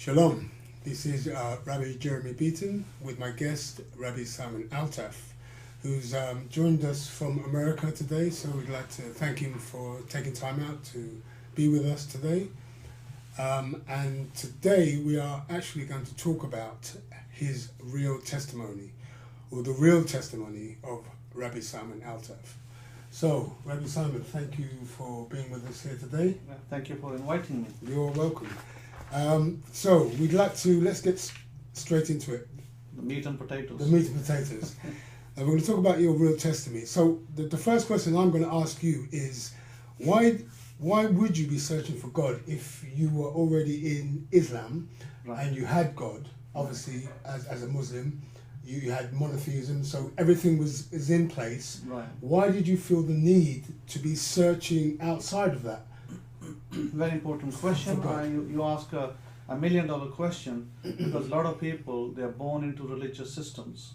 Shalom, this is Rabbi Jeremy Beaton with my guest Rabbi Simon Altaf, who's joined us from America today, so we'd like to thank him for taking time out to be with us today. And today we are actually going to talk about his real testimony, or the real testimony of Rabbi Simon Altaf. So, Rabbi Simon, thank you for being with us here today. Thank you for inviting me. You're welcome. So, let's get straight into it. The meat and potatoes. The meat and potatoes. We're going to talk about your real testimony. So, the first question I'm going to ask you is, why would you be searching for God if you were already in Islam, right, and you had God? Obviously, as a Muslim, you had monotheism, so everything is in place. Right. Why did you feel the need to be searching outside of that? Very important question. You ask a $1 million question, because a lot of people, they are born into religious systems.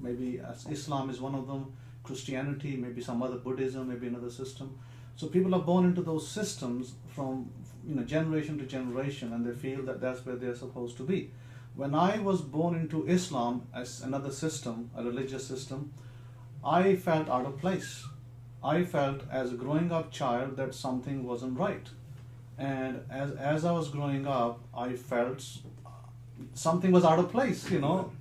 Maybe Islam is one of them, Christianity, maybe some other Buddhism, maybe another system. So people are born into those systems from generation to generation, and they feel that that's where they're supposed to be. When I was born into Islam as another system, a religious system, I felt out of place. I felt as a growing up child that something wasn't right. And as I was growing up, I felt something was out of place,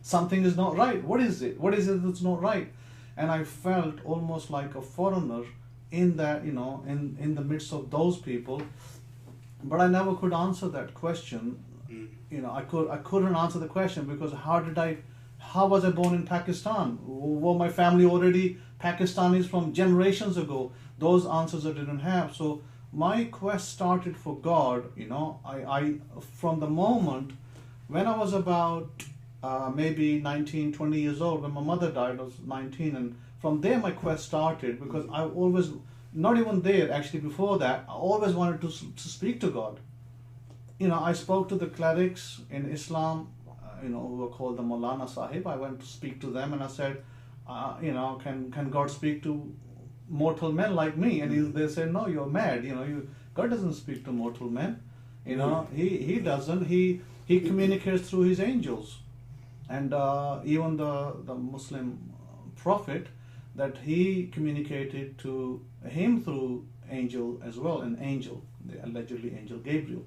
something is not right. What is it? What is it that's not right? And I felt almost like a foreigner in that, in the midst of those people. But I never could answer that question. I couldn't answer the question, because how was I born in Pakistan? Were my family already Pakistanis from generations ago? Those answers I didn't have. So my quest started for God, I from the moment when I was about maybe 19, 20 years old. When my mother died, I was 19, and from there my quest started, because I always, not even there, actually before that, I always wanted to speak to God. I spoke to the clerics in Islam, who were called the Maulana Sahib. I went to speak to them, and I said, can God speak to mortal men like me? And they said, no, you're mad. God doesn't speak to mortal men. He doesn't. He communicates through his angels. And even the Muslim prophet, that he communicated to him through angel as well, the allegedly angel Gabriel.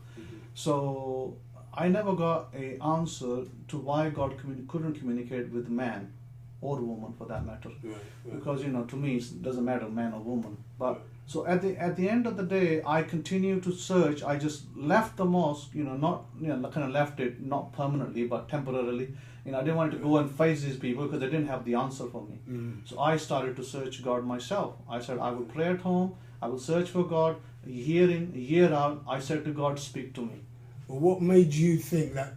So I never got an answer to why God couldn't communicate with man or woman, for that matter. Right. Because to me it doesn't matter man or woman. But so at the end of the day, I continued to search. I just left the mosque, left it, not permanently but temporarily. I didn't want to go and face these people because they didn't have the answer for me. So I started to search God myself. I said I would pray at home, I would search for God, year in, year out. I said to God, speak to me. Well, what made you think that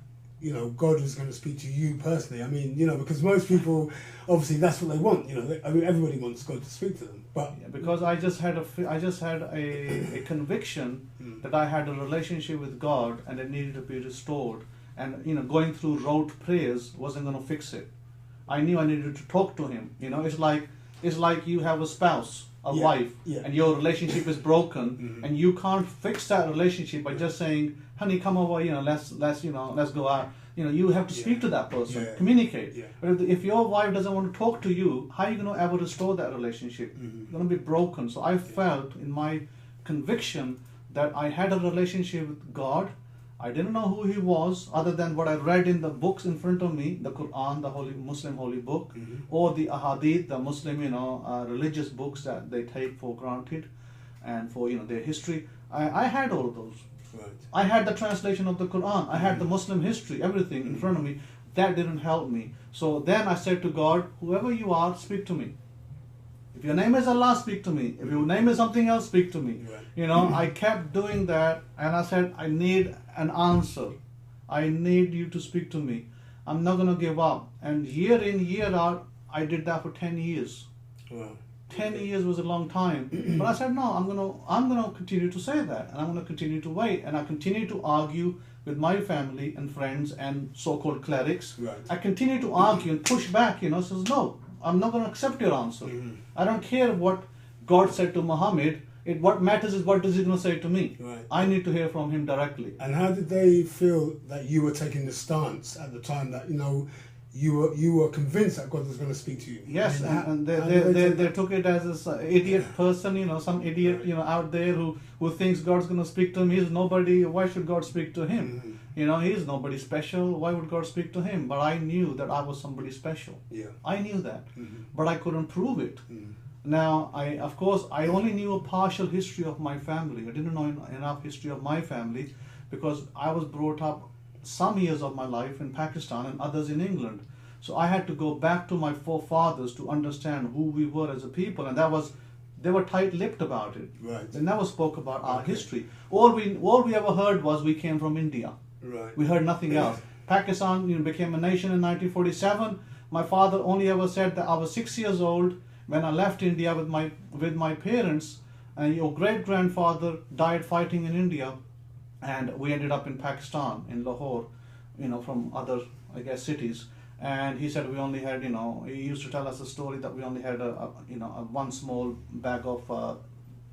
God was going to speak to you personally? I mean, because most people, obviously, that's what they want. Everybody wants God to speak to them. But because I just had a conviction that I had a relationship with God and it needed to be restored. And going through rote prayers wasn't going to fix it. I knew I needed to talk to Him. It's like you have a spouse, a wife, and your relationship is broken, and you can't fix that relationship by just saying, honey, come over, let's go out. You have to speak to that person, communicate. But if your wife doesn't want to talk to you, how are you going to ever restore that relationship? It's going to be broken. So I felt in my conviction that I had a relationship with God. I didn't know who He was, other than what I read in the books in front of me, the Quran, the holy Muslim holy book, or the Ahadith, the Muslim, religious books that they take for granted, and for their history. I had all of those. Right. I had the translation of the Quran. I had the Muslim history, everything in front of me. That didn't help me. So then I said to God, whoever you are, speak to me. If your name is Allah, speak to me. If your name is something else, speak to me. Right. I kept doing that, and I said, I need an answer. I need you to speak to me. I'm not going to give up. And year in, year out, I did that for 10 years. Wow. 10 years was a long time. But I said, no, I'm going to continue to say that. And I'm going to continue to wait. And I continue to argue with my family and friends and so-called clerics. Right. I continue to argue and push back, says, no, I'm not going to accept your answer. I don't care what God said to Muhammad. What matters is what is he going to say to me. Right. I need to hear from him directly. And how did they feel that you were taking the stance at the time that you were convinced that God was going to speak to you? Yes, I mean, and they took it as this idiot person, some idiot, out there who thinks God's going to speak to him. He's nobody. Why should God speak to him? He's nobody special. Why would God speak to him? But I knew that I was somebody special. Yeah. I knew that, but I couldn't prove it. Now, I only knew a partial history of my family. I didn't know enough history of my family because I was brought up some years of my life in Pakistan and others in England. So I had to go back to my forefathers to understand who we were as a people, and they were tight-lipped about it. Right. They never spoke about our history. All we ever heard was we came from India. Right. We heard nothing else. Pakistan became a nation in 1947. My father only ever said that I was 6 years old when I left India with my parents, and your great-grandfather died fighting in India, and we ended up in Pakistan, in Lahore, from other, I guess, cities. And he said we only had, he used to tell us a story that we only had a one small bag of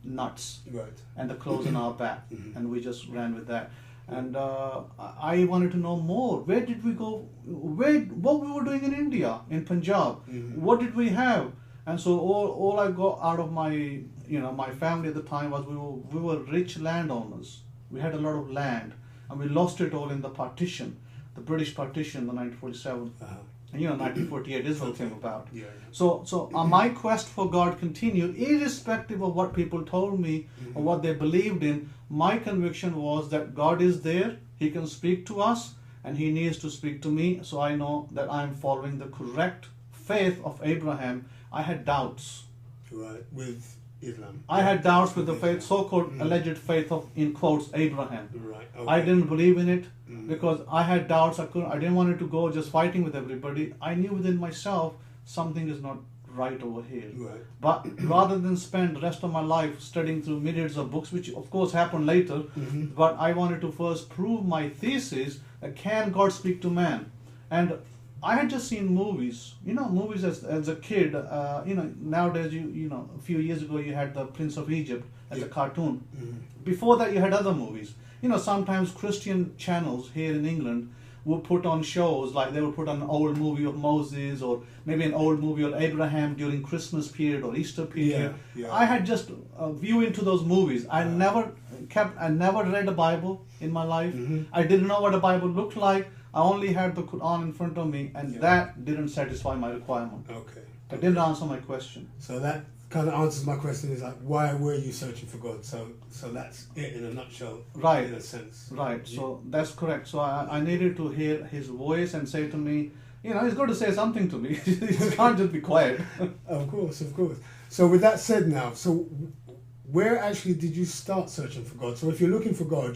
nuts, right, and the clothes in our back, and we just ran with that. And I wanted to know more. Where did we go? What we were doing in India, in Punjab? What did we have? And so all I got out of my my family at the time was we were rich landowners. We had a lot of land, and we lost it all in the partition, the British partition, the 1947. And 1948 Israel came about. Yeah. So my quest for God continued, irrespective of what people told me or what they believed in. My conviction was that God is there, He can speak to us, and He needs to speak to me. So I know that I am following the correct faith of Abraham. I had doubts. Right, with Islam. I had doubts with the faith, so-called alleged faith of, in quotes, Abraham. Right. Okay. I didn't believe in it because I had doubts. I didn't want it to go just fighting with everybody. I knew within myself something is not right over here. Right. But rather than spend the rest of my life studying through myriads of books, which of course happened later, but I wanted to first prove my thesis that can God speak to man? And I had just seen movies, movies as a kid. Nowadays, a few years ago you had the Prince of Egypt as a cartoon. Before that, you had other movies. Sometimes Christian channels here in England would put on shows, like they would put on an old movie of Moses, or maybe an old movie of Abraham during Christmas period or Easter period. Yeah. I had just a view into those movies. I never read a Bible in my life. I didn't know what a Bible looked like. I only had the Quran in front of me, and that didn't satisfy my requirement. Okay. It didn't answer my question. So that kind of answers my question, is like, why were you searching for God? So that's it in a nutshell, right? In a sense, right? Yeah. So that's correct. So I needed to hear His voice and say to me, He's got to say something to me. He can't just be quiet. Of course. So with that said, now, so where actually did you start searching for God? So if you're looking for God,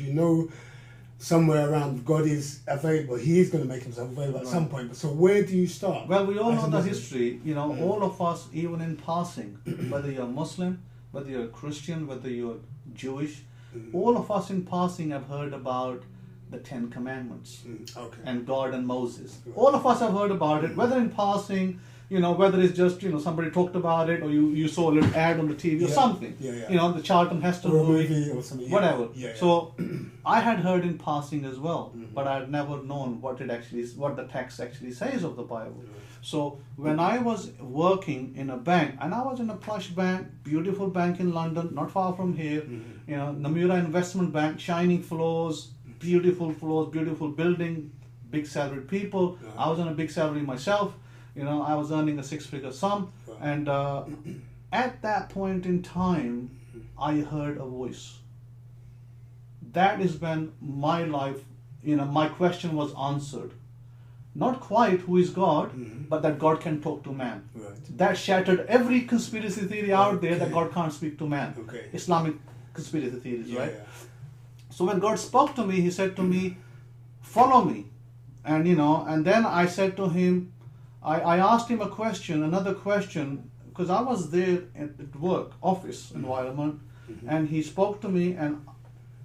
somewhere around God is available. He is going to make Himself available at some point. So where do you start? Well, we all know the history. All of us, even in passing, whether you're Muslim, whether you're Christian, whether you're Jewish, all of us in passing have heard about the 10 Commandments and God and Moses. Right. All of us have heard about it, whether in passing, whether it's just, somebody talked about it, or you saw a little ad on the TV or something. The Charlton Heston movie or something. Whatever. So I had heard in passing as well, but I had never known what the text actually says of the Bible. So when I was working in a bank, and I was in a plush bank, beautiful bank in London, not far from here, Namura Investment Bank, shining floors, beautiful building, big salaried people. I was on a big salary myself. I was earning a 6-figure sum, and at that point in time, I heard a voice. That is when my life, my question was answered. Not quite who is God, but that God can talk to man. Right. That shattered every conspiracy theory out there that God can't speak to man. Okay. Islamic conspiracy theories, right? Yeah. So when God spoke to me, He said to me, "Follow me," and and then I said to Him, I asked Him another question, because I was there at work, office environment, and He spoke to me, and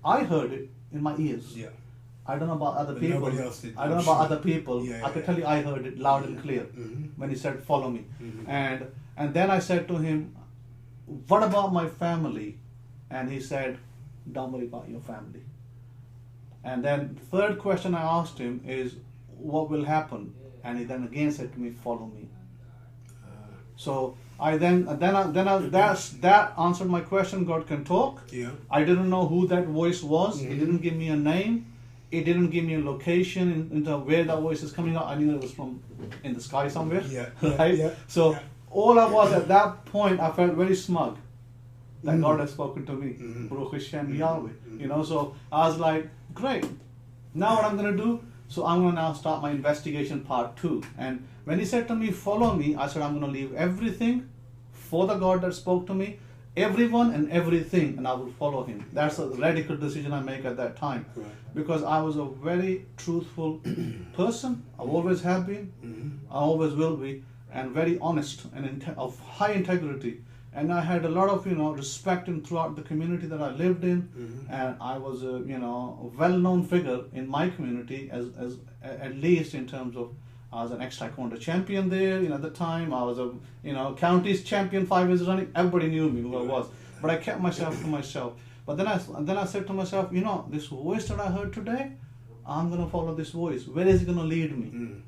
I heard it in my ears. Yeah. I don't know about other people. Nobody else did. I don't know about other people. I can tell you, I heard it loud and clear when He said, "Follow me," and then I said to Him, "What about my family? and he said, don't worry about your family. And then the third question I asked him is, what will happen? And he then again said to me, follow me. So that answered my question. God can talk. Yeah. I didn't know who that voice was. He didn't give me a name. It didn't give me a location into where that voice is coming out. I knew it was from in the sky somewhere. Yeah. Right? Yeah. So all I was at that point, I felt very smug that God had spoken to me. Baruch Hashem Yahweh. You know, so I was like, great. Now what I'm going to do? So I'm going to now start my investigation part 2. And when he said to me, follow me, I said, I'm going to leave everything for the God that spoke to me, everyone and everything, and I will follow him. That's a radical decision I make at that time. Right. Because I was a very truthful person. I always have been. I always will be. And very honest and of high integrity. And I had a lot of, respect throughout the community that I lived in. And I was a, a well-known figure in my community as at least in terms of I was an ex-taekwondo champion there. At the time I was a, county's champion 5 years running. Everybody knew me who I was. But I kept myself to myself. But then I said to myself, this voice that I heard today, I'm going to follow this voice. Where is it going to lead me?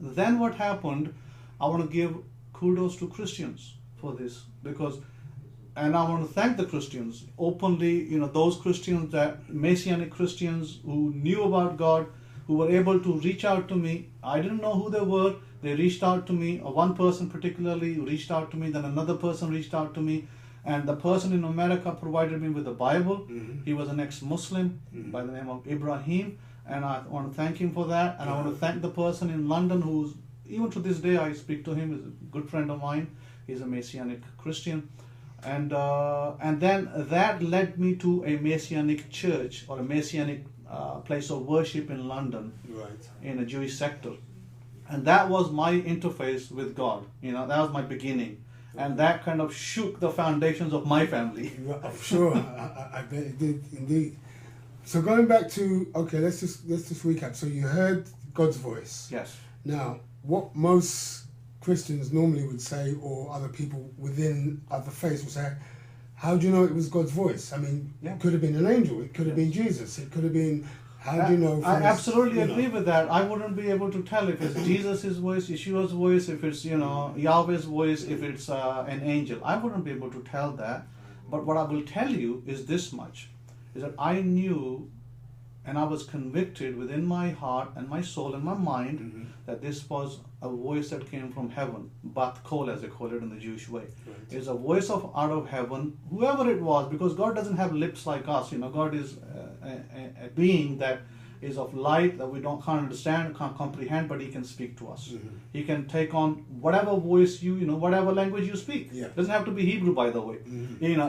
Then what happened, I want to give kudos to Christians for this, and I want to thank the Christians openly, those Christians, that Messianic Christians who knew about God, who were able to reach out to me. I didn't know who they were. They reached out to me. One person particularly reached out to me, then another person reached out to me, and the person in America provided me with the Bible. He was an ex-Muslim by the name of Ibrahim, and I want to thank him for that. And I want to thank the person in London who's, even to this day I speak to him, is a good friend of mine. He's a Messianic Christian. And then that led me to a Messianic church or a Messianic place of worship in London, Right. in a Jewish sector. And that was my interface with God. That was my beginning. And that kind of shook the foundations of my family. I'm sure. I bet it did indeed. So going back to, okay, let's just recap. So you heard God's voice. Yes. Now, what most Christians normally would say, or other people within other faiths would say, how do you know it was God's voice? I mean, Yeah. it could have been an angel, it could have been Jesus, it could have been, how do you know? I absolutely agree with that. I wouldn't be able to tell if it's Jesus' voice, Yeshua's voice, if it's, Yahweh's voice, if it's an angel. I wouldn't be able to tell that. But what I will tell you is this much, is that I knew and I was convicted within my heart and my soul and my mind that this was a voice that came from heaven, Bat Kol as they call it in the Jewish way. Right. It's a voice out of heaven, whoever it was, because God doesn't have lips like us. God is a being that is of light that we can't understand, can't comprehend, but He can speak to us. He can take on whatever voice whatever language you speak. Yeah. Doesn't have to be Hebrew, by the way.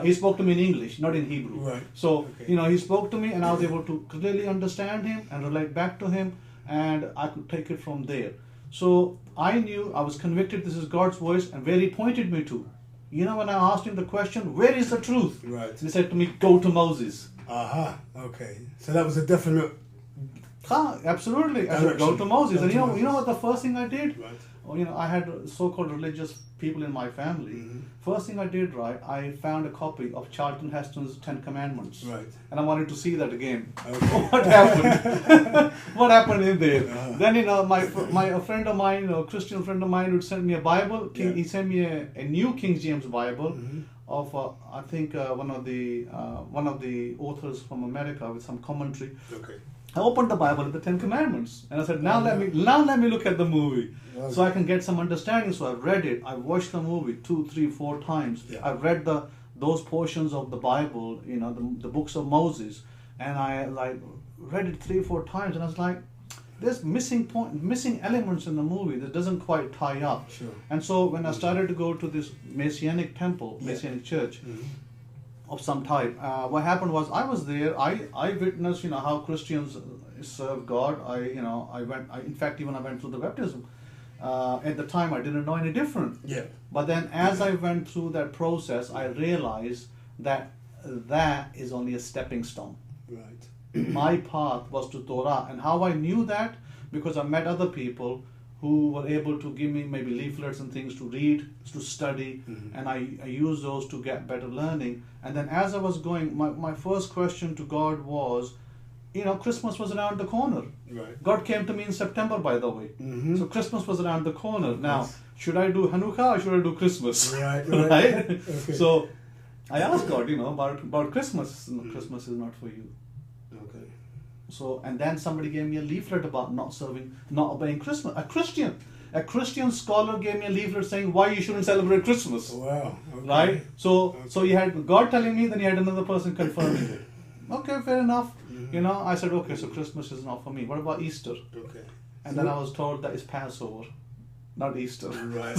He spoke to me in English, not in Hebrew. Right. So, Okay. He spoke to me and I was able to clearly understand Him and relate back to Him, and I could take it from there. So I knew, I was convicted this is God's voice, and where He pointed me to. When I asked Him the question, where is the truth? Right. He said to me, go to Moses. Aha, okay. So that was a definite... Absolutely. I said, Direction. go to Moses. Go And to you know Moses. what the first thing I did? Right. I had so-called religious people in my family. First thing I did, I found a copy of Charlton Heston's 10 Commandments. Right. And I wanted to see that again. Okay. What happened? What happened in there? Uh-huh. Then, a friend of mine, a Christian friend of mine, would send me a Bible. Yeah. He sent me a new King James Bible of, I think, one of the authors from America with some commentary. Okay. I opened the Bible at the 10 Commandments, and I said, now let me look at the movie, so I can get some understanding. So I read it. I watched the movie 2, 3, 4 times. Yeah. I read those portions of the Bible, the books of Moses, and I read it 3, 4 times, and I was like, there's missing elements in the movie that doesn't quite tie up. Sure. And so when I started to go to this Messianic temple, Messianic church, of some type. What happened was I was there. I witnessed how Christians serve God. I went. In fact, even I went through the baptism. At the time, I didn't know any different. Yeah. But then, as I went through that process, I realized that is only a stepping stone. Right. My path was to Torah, and how I knew that, because I met other people who were able to give me maybe leaflets and things to read, to study, and I used those to get better learning. And then as I was going, my first question to God was, Christmas was around the corner. Right. God came to me in September, by the way. So Christmas was around the corner. Now, should I do Hanukkah or should I do Christmas? Right. Right? Okay. So I asked God, about Christmas. No, Christmas is not for you. Okay. So, and then somebody gave me a leaflet about not obeying Christmas. A Christian scholar gave me a leaflet saying why you shouldn't celebrate Christmas. Wow. Okay. Right? So you had God telling me, then you had another person confirming it. Okay, fair enough. I said, okay, so Christmas is not for me. What about Easter? Okay. And then I was told that it's Passover, not Easter. Right.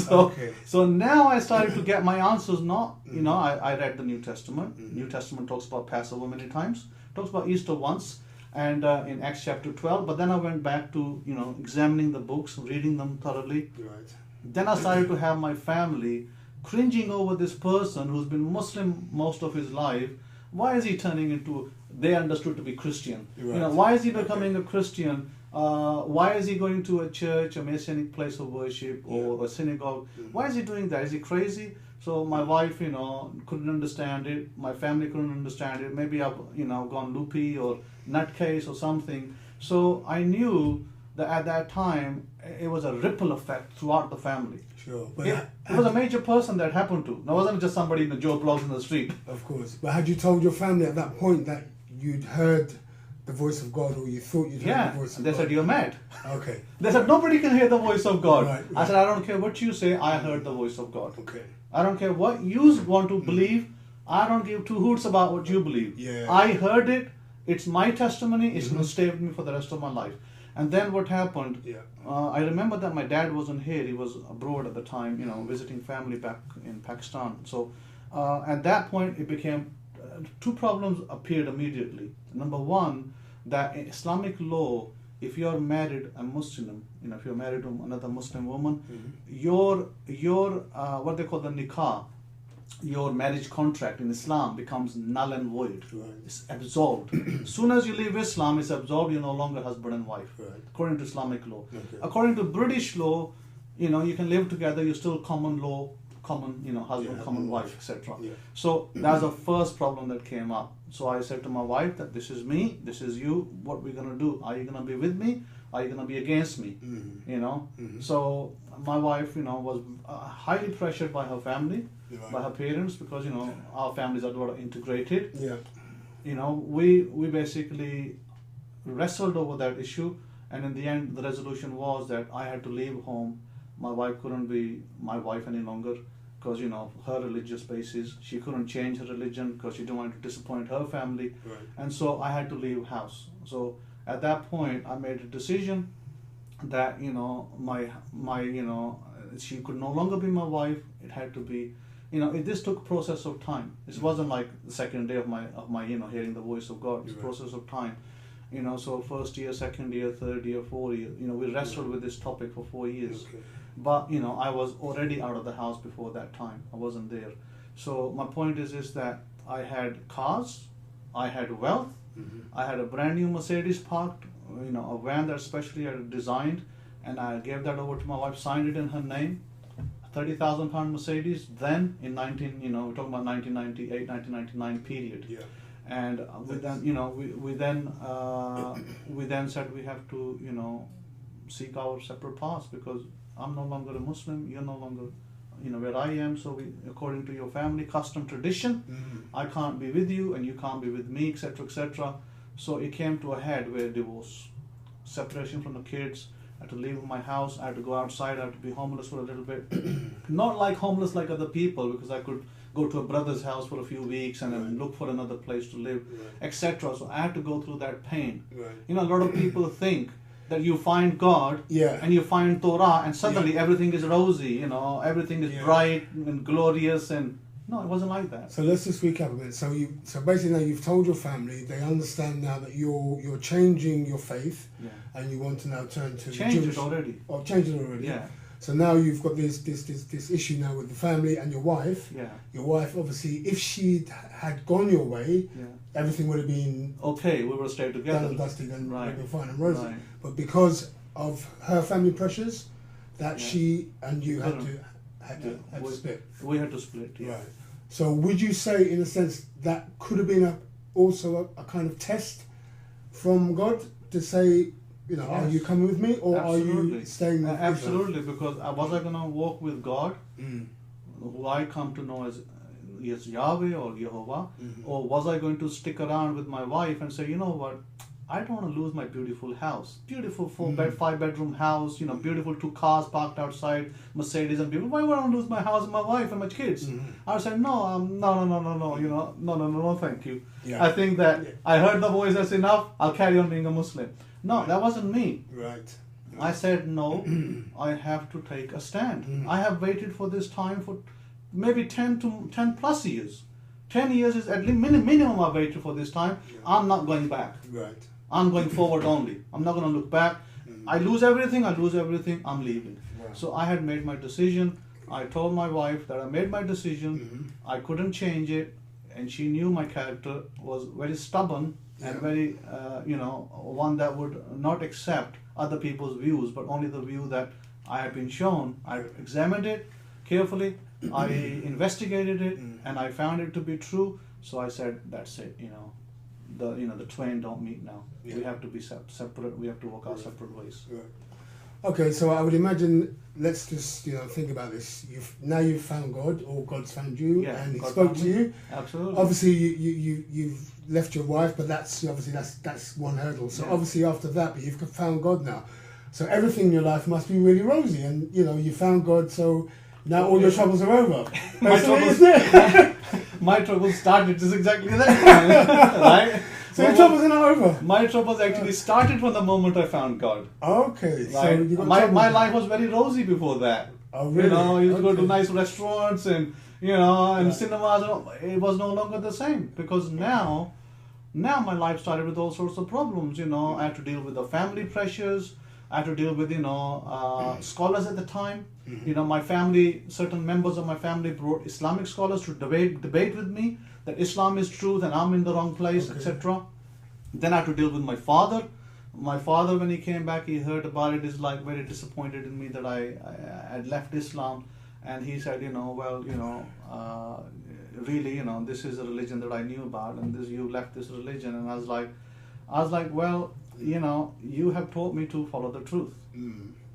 So now I started to get my answers. I read the New Testament. New Testament talks about Passover many times. Talks about Easter once, and in Acts chapter 12. But then I went back to examining the books, reading them thoroughly. Right. Then I started to have my family cringing over this person who's been Muslim most of his life. Why is he turning into? They understood to be Christian. Right. Why is he becoming a Christian? Why is he going to a church, a Messianic place of worship, or a synagogue? Why is he doing that? Is he crazy? So my wife, couldn't understand it. My family couldn't understand it. Maybe I've, gone loopy or nutcase or something. So I knew that at that time, it was a ripple effect throughout the family. Sure. But it was a major person that happened to. It wasn't just somebody in the Joe Blogs in the street. Of course. But had you told your family at that point that you'd heard the voice of God, or you thought you'd heard the voice of God? They said, you're mad. Okay. They said, nobody can hear the voice of God. Right. I said, I don't care what you say, I heard the voice of God. Okay. I don't care what you want to believe, I don't give two hoots about what you believe. Yeah. I heard it, it's my testimony, it's going to stay with me for the rest of my life. And then what happened, I remember that my dad wasn't here, he was abroad at the time, visiting family back in Pakistan. So at that point it became, two problems appeared immediately. Number one, that in Islamic law, if you are married a Muslim, if you're married to another Muslim woman, your what they call the nikah, your marriage contract in Islam becomes null and void. Right. It's absolved. As soon as you leave Islam, it's absolved. You're no longer husband and wife, according to Islamic law. Okay. According to British law, you can live together. You're still common law, husband, common wife, etc. Yeah. So that's the first problem that came up. So I said to my wife that this is me, this is you. What we're gonna do? Are you gonna be with me? Are you gonna be against me? So my wife, was highly pressured by her family, by her parents, because our families are sort of integrated. Yeah. We basically wrestled over that issue, and in the end, the resolution was that I had to leave home. My wife couldn't be my wife any longer because her religious basis. She couldn't change her religion because she didn't want to disappoint her family, and so I had to leave house. So at that point, I made a decision that she could no longer be my wife. It had to be, this took process of time. It wasn't like the second day of my hearing the voice of God. It's a process of time. So first year, second year, third year, 4 year, we wrestled with this topic for 4 years. Okay. But I was already out of the house before that time. I wasn't there. So my point is that I had cars, I had wealth, I had a brand new Mercedes parked, a van that especially I had designed, and I gave that over to my wife, signed it in her name. £30,000 Mercedes. Then in we're talking about 1998, 1999 period. Yeah. And we then said we have to seek our separate paths, because I'm no longer a Muslim, you're no longer where I am, so according to your family custom tradition, I can't be with you and you can't be with me, etc., etc. So it came to a head where divorce, separation from the kids. I had to leave my house, I had to go outside, I had to be homeless for a little bit. Not like homeless like other people, because I could go to a brother's house for a few weeks and then look for another place to live, etc. So I had to go through that pain. A lot of people think that you find God and you find Torah and suddenly everything is rosy, everything is bright and glorious, and no, it wasn't like that. So let's just recap a bit. So basically now you've told your family, they understand now that you're changing your faith, and you want to now turn to Changed it already. Oh, changed it already. Yeah. So now you've got this issue now with the family and your wife. Yeah. Your wife, obviously, if she had gone your way, everything would have been okay. We would have stayed together. done and dusted and right. fine and rosy. Right. But because of her family pressures, that Yeah. she and you had to we, split. We had to split. Yeah. Right. So would you say, in a sense, that could have been also a kind of test from God to say, you know, are you coming with me, or are you staying with Israel? Absolutely, because was I going to walk with God, who I come to know as Yahweh or Jehovah, or was I going to stick around with my wife and say, you know what, I don't want to lose my beautiful house, beautiful 5-bedroom house, you know, beautiful 2 cars parked outside, Mercedes and people. Why would I want to lose my house and my wife and my kids? I said, no, you know, no, thank you. Yeah. I think that I heard the voice, that's enough. I'll carry on being a Muslim. No, that wasn't me. Right. I said, no, I have to take a stand. I have waited for this time for maybe 10 plus years. 10 years is at least minimum I've waited for this time. I'm not going back. Right. I'm going forward only. I'm not going to look back. I lose everything, I'm leaving. Wow. So I had made my decision. I told my wife that I made my decision. I couldn't change it. And she knew my character was very stubborn and very, you know, one that would not accept other people's views, but only the view that I had been shown. I examined it carefully. I investigated it, and I found it to be true. So I said, "That's it. You know, the twain don't meet now. We have to be separate. We have to walk our separate ways." Right. Okay, so I would imagine. Let's just think about this. You've found God, or God's found you, and He spoke to you. Absolutely. Obviously, you've left your wife, but that's one hurdle. So obviously after that, but you've found God now. So everything in your life must be really rosy, and you found God. So now all your troubles are over. My troubles started just exactly that, right? So your troubles are not over. My troubles actually started from the moment I found God. Okay, right? so you got my life was very rosy before that. Oh, really? I used to go to nice restaurants and cinemas. It was no longer the same because now my life started with all sorts of problems. I had to deal with the family pressures. I had to deal with scholars at the time. My family, certain members of my family brought Islamic scholars to debate with me that Islam is truth and I'm in the wrong place, etc. Then I had to deal with my father. My father, when he came back, he heard about it, is like very disappointed in me that I had left Islam, and he said, really, this is a religion that I knew about, and you left this religion, and I was like, well, you have taught me to follow the truth.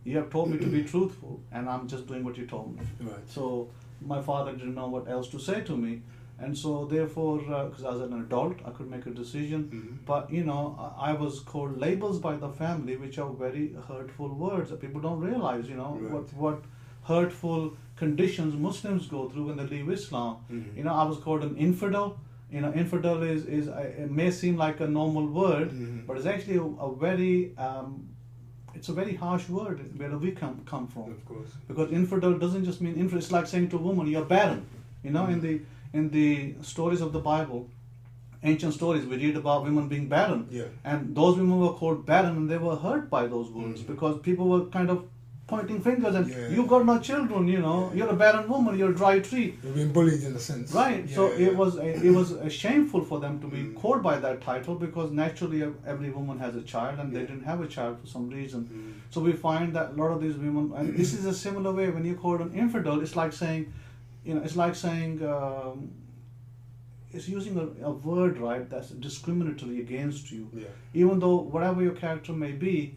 You have told me to be truthful, and I'm just doing what you told me. Right. So my father didn't know what else to say to me. And so therefore, because I was an adult, I could make a decision. But, I was called labels by the family, which are very hurtful words that people don't realize, what hurtful conditions Muslims go through when they leave Islam. I was called an infidel. Infidel is it may seem like a normal word, but it's actually a very it's a very harsh word where we come from. Of course. Because infidel doesn't just mean infidel. It's like saying to a woman, "You're barren." In the stories of the Bible, ancient stories, we read about women being barren, and those women were called barren, and they were hurt by those words because people were kind of pointing fingers and you've got no children, you're a barren woman, you're a dry tree. You're being bullied in a sense. Right. It was shameful for them to be called by that title because naturally every woman has a child and they didn't have a child for some reason. So we find that a lot of these women, and this is a similar way when you're called an infidel, it's like saying, it's using a word, right, that's discriminatory against you. Even though whatever your character may be,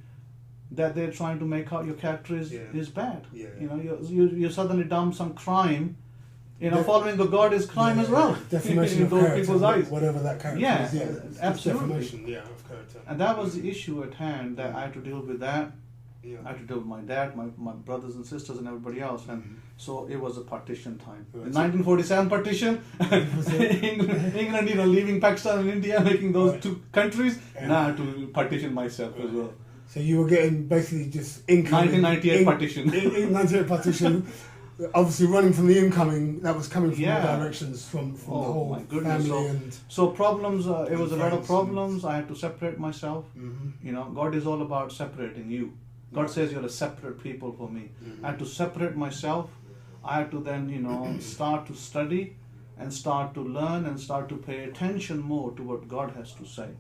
that they're trying to make out your character is bad. You suddenly done some crime. Following the God is crime as well. Defamation in of those character, people's eyes. Whatever that character is. Absolutely. Defamation, of character. And that was the issue at hand, that I had to deal with that. I had to deal with my dad, my brothers and sisters and everybody else. And so it was a partition time. The 1947 partition, England, leaving Pakistan and India, making those two countries. Now I had to partition myself as well. So you were getting basically just incoming. 1998 partition. 1998 partition. Obviously running from the incoming, that was coming from all directions, from the whole family. So problems, it was a lot of problems. I had to separate myself. God is all about separating you. God says you're a separate people for me. I had to separate myself. I had to then, start to study and start to learn and start to pay attention more to what God has to say.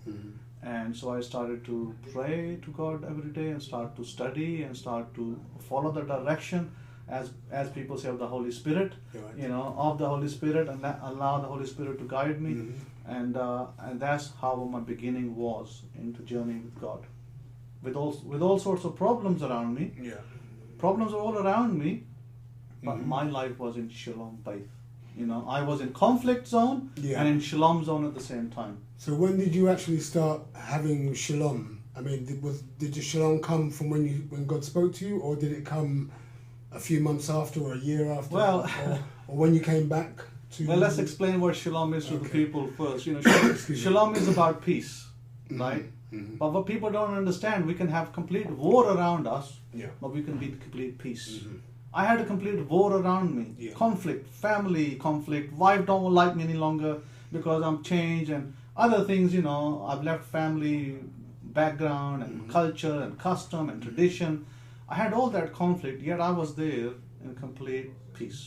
And so I started to pray to God every day and start to study and start to follow the direction, as people say, of the Holy Spirit, Right. Of the Holy Spirit, and allow the Holy Spirit to guide me. Mm-hmm. And that's how my beginning was into journeying with God. With all sorts of problems around me. Yeah. Problems are all around me, but Mhm. my life was in Shalom Bayt. I was in conflict zone Yeah. and in Shalom zone at the same time. So when did you actually start having shalom? I mean, did your shalom come from when God spoke to you, or did it come a few months after, or a year after, Well- or when you came back to? Well, let's explain what Shalom is to the Okay. people first. Excuse me. Shalom is about peace, Mhm. right? Mhm. But what people don't understand, we can have complete war around us, Yeah. but we can be in complete peace. Mhm. I had a complete war around me. Yeah. Conflict, family conflict, wife don't like me any longer because I'm changed, and other things, I've left family background and Mhm. culture and custom and tradition. I had all that conflict, yet I was there in complete peace.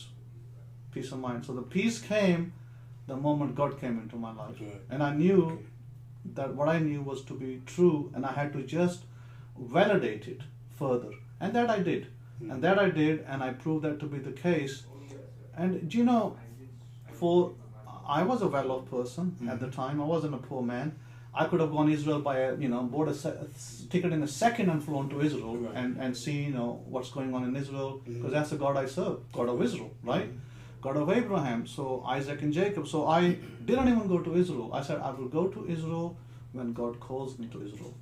Peace of mind. So the peace came the moment God came into my life. Right. And I knew Okay. that what I knew was to be true, and I had to just validate it further. And that I did. Mm. And that I did, and I proved that to be the case. And I was a well-off person at the time. I wasn't a poor man. I could have gone Israel by bought a ticket in a second and flown to Israel, Right. and seen what's going on in Israel, Mhm. because that's the God I serve, God of Israel, right? God of Abraham, so Isaac and Jacob. So I didn't even go to Israel. I said I will go to Israel when God calls me to Israel.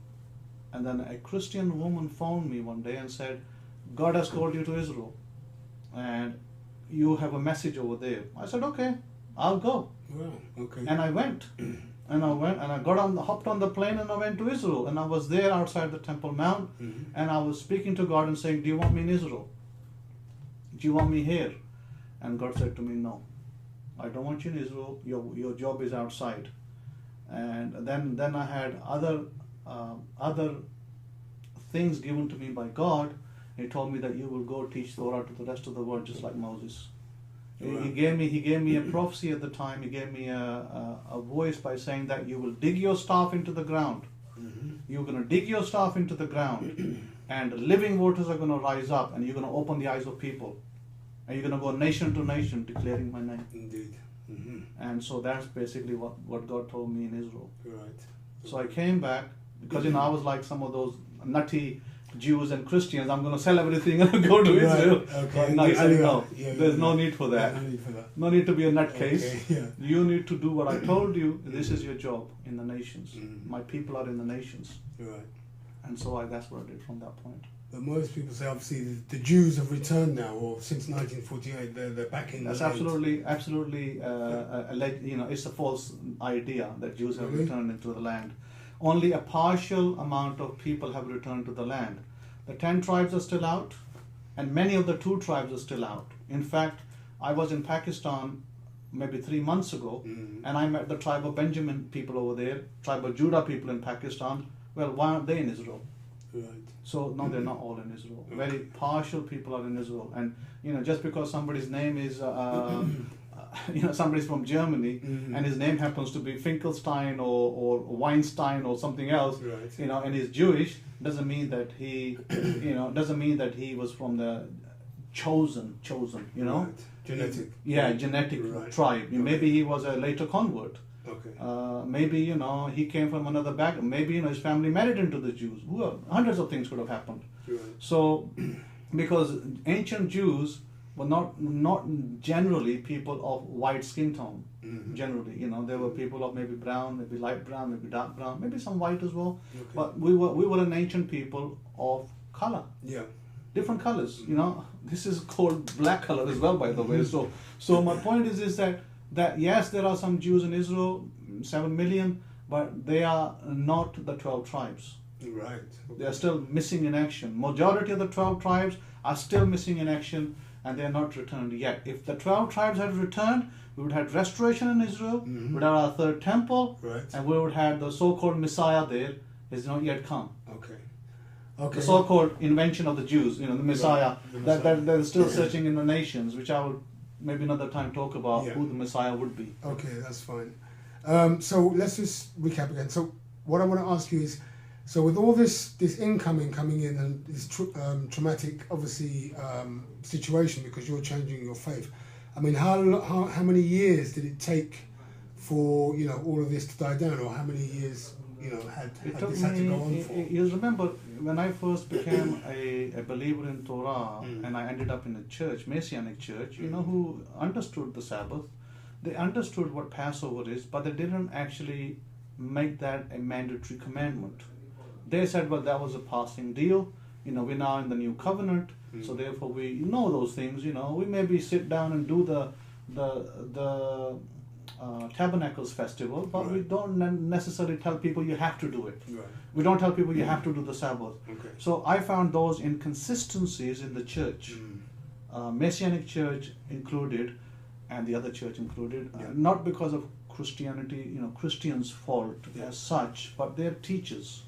And then a Christian woman phoned me one day and said, God has called you to Israel, and you have a message over there. I said, okay, I'll go. Wow. Okay. And I went. And I hopped on the plane, and I went to Israel. And I was there outside the Temple Mount, Mhm. and I was speaking to God and saying, do you want me in Israel? Do you want me here? And God said to me, no, I don't want you in Israel. Your job is outside. And then I had other things given to me by God. He told me that you will go teach Torah to the rest of the world, just like Moses. Wow. He gave me a prophecy at the time. He gave me a voice by saying that you will dig your staff into the ground. Mhm. You're going to dig your staff into the ground, and living waters are going to rise up, and you're going to open the eyes of people, and you're going to go nation to nation declaring my name. Indeed. Mhm. And so that's basically what God told me in Israel. Right. So I came back because I was like some of those nutty Jews and Christians. I'm going to sell everything and go to Right, Israel. okay. But now he said, no, Yeah, there's no yeah. need for that. No need for that. No need to be a nutcase. Okay, yeah. You need to do what I told you. This is your job in the nations. Mhm. My people are in the nations. Right. And so that's what I did from that point. But most people say, obviously, the Jews have returned now, or since 1948, they're back in That's the land. absolutely, it's a false idea that Jews have Really? returned into the land. Only a partial amount of people have returned to the land. The 10 tribes are still out, and many of the 2 tribes are still out. In fact, I was in Pakistan maybe 3 months ago, Mhm. and I met the tribe of Benjamin people over there, tribe of Judah people in Pakistan. Well, why aren't they in Israel? Right. So no, they're not all in Israel. Okay. Very partial people are in Israel, and just because somebody's name is, somebody's from Germany, Mhm. and his name happens to be Finkelstein or Weinstein or something else, Right. and he's Jewish, doesn't mean that he was from the chosen, Right. Genetic. genetic Right. tribe. Okay. Maybe he was a later convert. Okay. Maybe he came from another background. Maybe his family married into the Jews. Hundreds of things could have happened. Right. So, because ancient Jews were not generally people of white skin tone. Mhm. Generally, there were people of maybe brown, maybe light brown, maybe dark brown, maybe some white as well. Okay. But we were an ancient people of color, Yeah. different colors. This is called black color as well, by the way. So my point is that yes, there are some Jews in Israel, 7 million, but they are not the 12 tribes. Right. They are still missing in action. Majority of the 12 tribes are still missing in action, and they are not returned yet. If the 12 tribes had returned, we would have restoration in Israel, Mhm. we would have our 3rd temple, Right. and we would have the so-called Messiah there is not yet come. Okay. Okay. The so-called invention of the Jews, the Messiah, The that Messiah. they're still searching in the nations, which I will maybe another time talk about Yeah. who the Messiah would be. Okay, that's fine. So let's just recap again. So what I want to ask you is, so with all this incoming coming in and this traumatic, obviously, situation because you're changing your faith, I mean, how many years did it take for, you know, all of this to die down, or how many years, you know, had this had to go on for? You remember when I first became a believer in Torah and I ended up in a church, Messianic church, you know, who understood the Sabbath. They understood what Passover is, but they didn't actually make that a mandatory commandment. They said, well, that was a passing deal. You know, we're now in the new covenant, so therefore we know those things. You know, we maybe sit down and do the Tabernacles festival, but we don't necessarily tell people you have to do it. Right. We don't tell people you have to do the Sabbath. Okay. So I found those inconsistencies in the church, Messianic church included, and the other church included, not because of Christianity, you know, Christians' fault as such, but their teachers.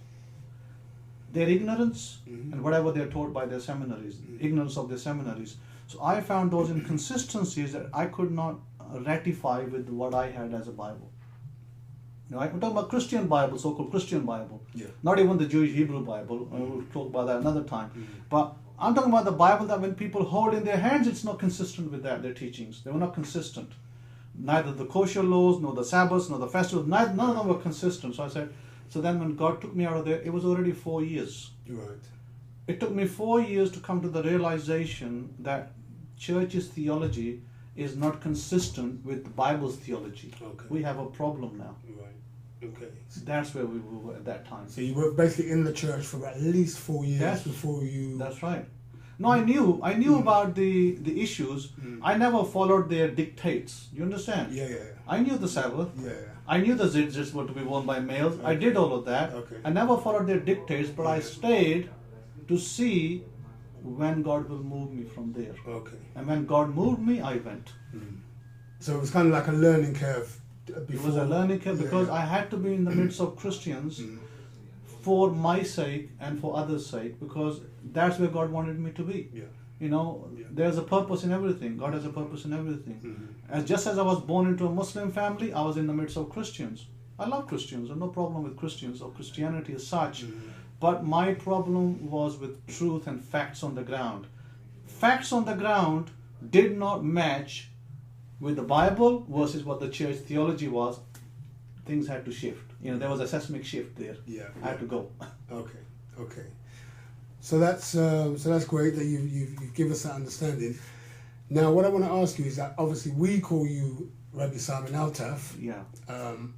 Their ignorance and whatever they're taught by their seminaries, ignorance of their seminaries. So I found those inconsistencies that I could not ratify with what I had as a Bible. You know, I'm talking about Christian Bible, so-called Christian Bible, not even the Jewish Hebrew Bible. We'll talk about that another time. But I'm talking about the Bible that when people hold in their hands, it's not consistent with their teachings. They were not consistent. Neither the kosher laws, nor the Sabbaths, nor the festivals, none of them were consistent. So I said, so then when God took me out of there, it was already 4 years. Right. It took me 4 years to come to the realization that church's theology is not consistent with the Bible's theology. Okay. We have a problem now. Right. Okay. That's where we were at that time. So you were basically in the church for at least 4 years before you... That's right. No, I knew about the issues. I never followed their dictates. You understand? Yeah. I knew the Sabbath. Yeah. I knew the zitzits were to be worn by males. Okay. I did all of that. Okay. I never followed their dictates, but I stayed to see when God will move me from there. Okay. And when God moved me, I went. So it was kind of like a learning curve before... It was a learning curve because I had to be in the midst of Christians for my sake and for others' sake, because that's where God wanted me to be. Yeah. You know, there's a purpose in everything. God has a purpose in everything. Just as I was born into a Muslim family, I was in the midst of Christians. I love Christians. There's no problem with Christians or Christianity as such. But my problem was with truth and facts on the ground. Facts on the ground did not match with the Bible versus what the church theology was. Things had to shift. You know, there was a seismic shift there. I had to go. Okay. So that's great that you've given us that understanding. Now, what I want to ask you is that obviously we call you Rabbi Simon Altaf. Yeah.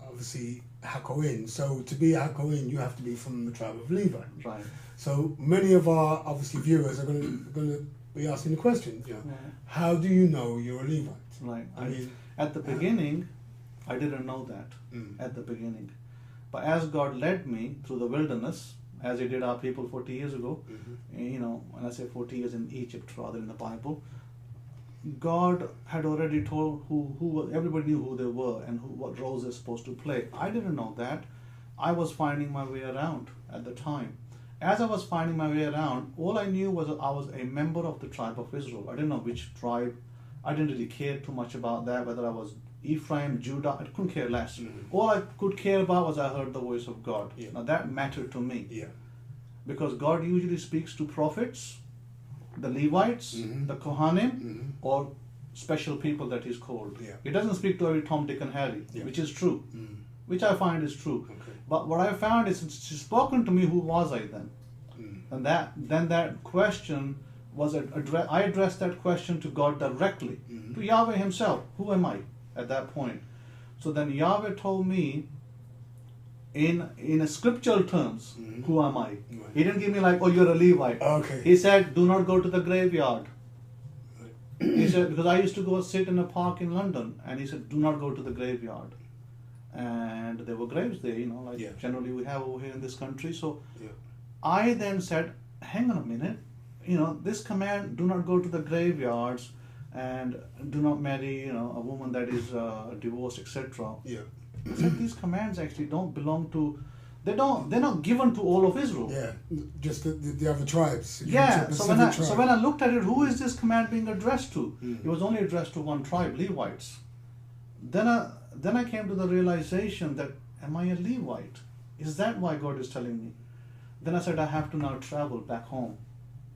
Obviously Hakohen. So to be a Hakohen, you have to be from the tribe of Levi. Right. So many of our obviously viewers are going to be asking the question. You know, how do you know you're a Levite? Right. I mean, at the beginning, I didn't know that at the beginning. But as God led me through the wilderness, as He did our people 40 years ago, you know, when I say 40 years in Egypt rather in the Bible, God had already told who everybody knew who they were and what roles they're supposed to play. I didn't know that. I was finding my way around at the time. As I was finding my way around, all I knew was that I was a member of the tribe of Israel. I didn't know which tribe. I didn't really care too much about that, whether I was Ephraim, Judah. I couldn't care less. All I could care about was I heard the voice of God. Now that mattered to me. Because God usually speaks to prophets, the Levites, the Kohanim, or special people that He's called. He doesn't speak to every Tom, Dick and Harry, which is true. Which I find is true. But what I found is she's spoken to me, who was I then? And then that question was I addressed that question to God directly, to Yahweh Himself. Who am I at that point? So then Yahweh told me in a scriptural terms, who am I? He didn't give me like, oh, you're a Levite. Okay. He said, do not go to the graveyard. He said, because I used to go sit in a park in London, and he said, do not go to the graveyard. And there were graves there, you know, like generally we have over here in this country. So I then said, hang on a minute, you know, this command, do not go to the graveyards and do not marry, you know, a woman that is divorced, etc. I said, these commands actually don't belong to, they're not given to all of Israel. Just the other tribes. So when I looked at it, who is this command being addressed to? It was only addressed to one tribe, Levites. Then I came to the realization that, am I a Levite? Is that why God is telling me? Then I said, I have to now travel back home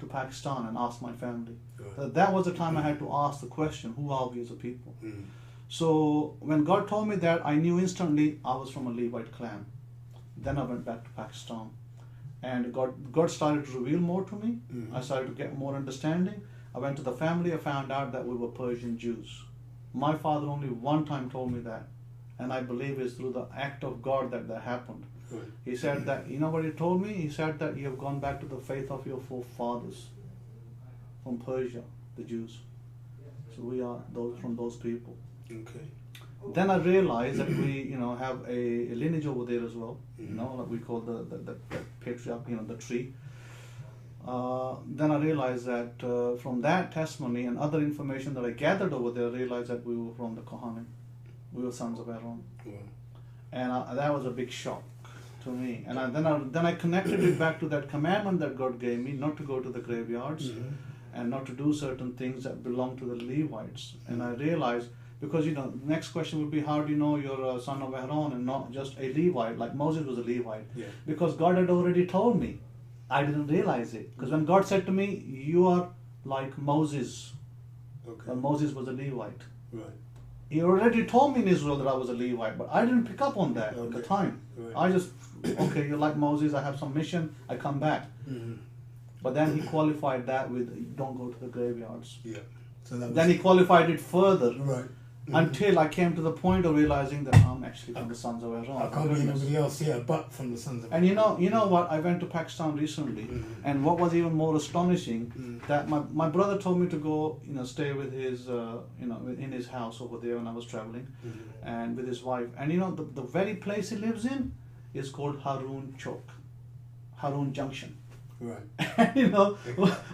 to Pakistan and ask my family. Right. That was the time I had to ask the question, who are we as a people? Mm. So when God told me that, I knew instantly I was from a Levite clan. Then I went back to Pakistan. And God started to reveal more to me. Mm. I started to get more understanding. I went to the family, I found out that we were Persian Jews. My father only one time told me that. And I believe it's through the act of God that happened. Right. He said that, you know what he told me? He said that you have gone back to the faith of your forefathers from Persia, the Jews. So we are from those people. Okay. Then I realized that we, have a lineage over there as well. Mm. Like we call the patriarch, the tree. Then I realized that from that testimony and other information that I gathered over there, I realized that we were from the Kohanim. We were sons of Aaron. Wow. And that was a big shock to me. And then I connected it back to that commandment that God gave me, not to go to the graveyards and not to do certain things that belong to the Levites. And I realized, because next question would be, how do you know you're a son of Aaron and not just a Levite, like Moses was a Levite? Yeah. Because God had already told me. I didn't realize it. Because when God said to me, you are like Moses. Okay. When Moses was a Levite. Right. He already told me in Israel that I was a Levite, but I didn't pick up on that at the time. Right. I just, okay, you're like Moses, I have some mission, I come back. Mm-hmm. But then he qualified that with, don't go to the graveyards. Yeah. So that was Then he qualified it further. right. Until I came to the point of realizing that I'm actually from the sons of Aaron. I can't be anybody else, but from the sons of And you know what? I went to Pakistan recently, and what was even more astonishing, that my brother told me to go, stay with his, in his house over there when I was traveling, and with his wife. And the very place he lives in is called Harun Junction. Right.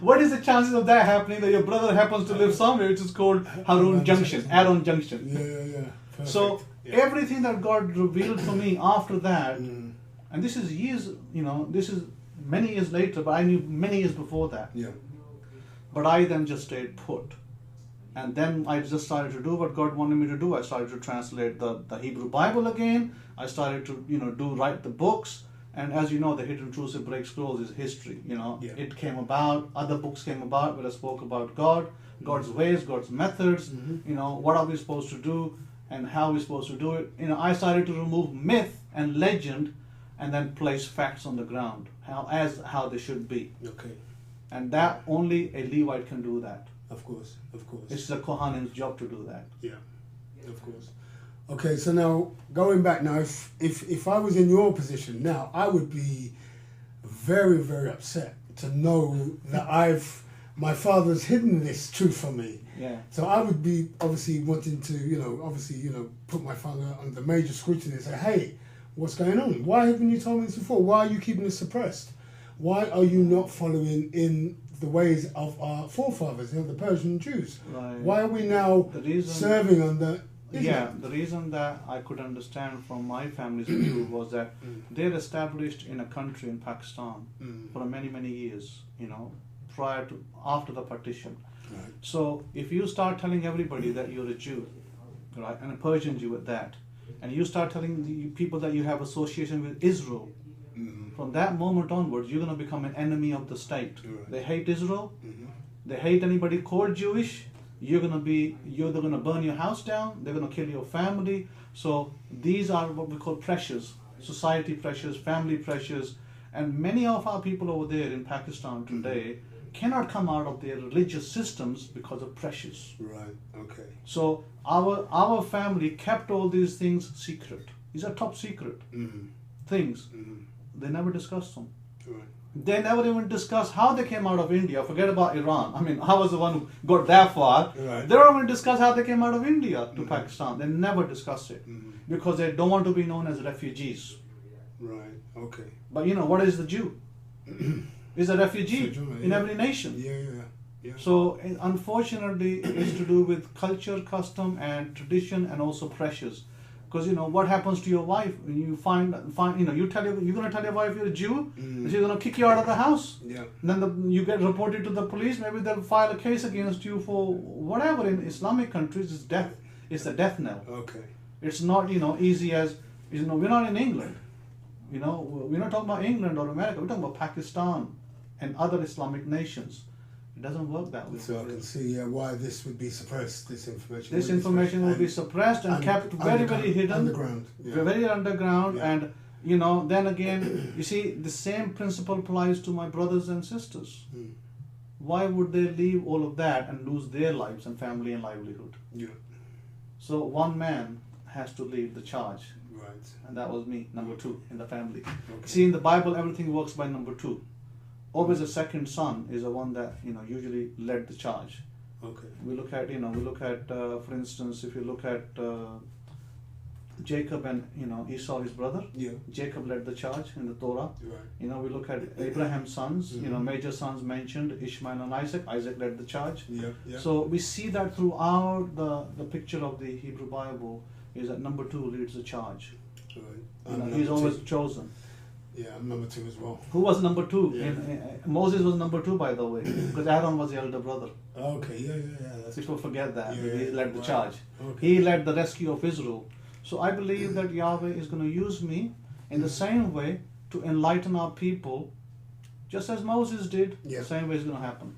What is the chances of that happening, that your brother happens to live somewhere which is called Harun Junction, Aaron Junction? Yeah. Perfect. So everything that God revealed to me after that, and this is years, this is many years later, but I knew many years before that. Yeah. But I then just stayed put. And then I just started to do what God wanted me to do. I started to translate the Hebrew Bible again. I started to write the books. And as you know, the Hidden Truths and Break Scrolls is history. Yeah. It came about, other books came about where I spoke about God, God's ways, God's methods, what are we supposed to do and how we're supposed to do it. I started to remove myth and legend and then place facts on the ground, how they should be. Okay. And that only a Levite can do that. Of course. It's the Kohanim's job to do that. Yeah, of course. Okay, so now going back now, if I was in your position now, I would be very, very upset to know that my father's hidden this truth from me. Yeah. So I would be obviously wanting to, put my father under major scrutiny and say, hey, what's going on? Why haven't you told me this before? Why are you keeping this suppressed? Why are you not following in the ways of our forefathers, the Persian Jews? Right. Why are we now serving under... Yeah, the reason that I could understand from my family's view was that they're established in a country in Pakistan for many, many years, after the partition. Right. So if you start telling everybody that you're a Jew, right, and a Persian Jew at that, and you start telling the people that you have association with Israel, from that moment onwards, you're going to become an enemy of the state. Right. They hate Israel. They hate anybody called Jewish. You're going to burn your house down. They're going to kill your family. So these are what we call pressures, society pressures, family pressures. And many of our people over there in Pakistan today cannot come out of their religious systems because of pressures. Right, okay. So our family kept all these things secret. These are top secret things. They never discussed them. Right. They never even discussed how they came out of India. Forget about Iran. I mean, I was the one who got that far. Right. They don't even discuss how they came out of India to Pakistan. They never discuss it because they don't want to be known as refugees. Right, okay. But what is the Jew? Is a refugee in every nation. Yeah. So unfortunately, it's to do with culture, custom, and tradition, and also pressures. Because what happens to your wife when you find you're going to tell your wife you're a Jew, she's going to kick you out of the house. Yeah. And then you get reported to the police. Maybe they'll file a case against you for whatever. In Islamic countries, it's death. It's the death knell. Okay. It's not easy as we're not in England. You know, we're not talking about England or America. We're talking about Pakistan and other Islamic nations. It doesn't work that way. So I can see why this would be suppressed. This information. This information will be suppressed and kept very, very hidden, underground, very underground, Yeah. and you know. Then again, you see, the same principle applies to my brothers and sisters. Mm. Why would they leave all of that and lose their lives and family and livelihood? Yeah. So one man has to lead the charge, Right. and that was me, number 2 in the family. Okay. See, in the Bible, everything works by number 2. Always a second son is the one that usually led the charge. Okay. We look at for instance, if you look at Jacob and Esau, his brother. Yeah. Jacob led the charge in the Torah. Right. We look at Abraham's sons. Mhm. Major sons mentioned, Ishmael and Isaac. Isaac led the charge. Yeah. Yeah. So we see that throughout the picture of the Hebrew Bible is that number 2 leads the charge. Right. He's Number always 2. chosen. Yeah, I'm number 2 as well. Who was number 2? Yeah. Moses was number 2, by the way, because Aaron was the elder brother. Okay. Yeah. That's People forget that. Yeah, He led the right. charge. Okay. He led the rescue of Israel. So I believe that Yahweh is going to use me in the same way to enlighten our people, just as Moses did. Yeah. The same way is going to happen.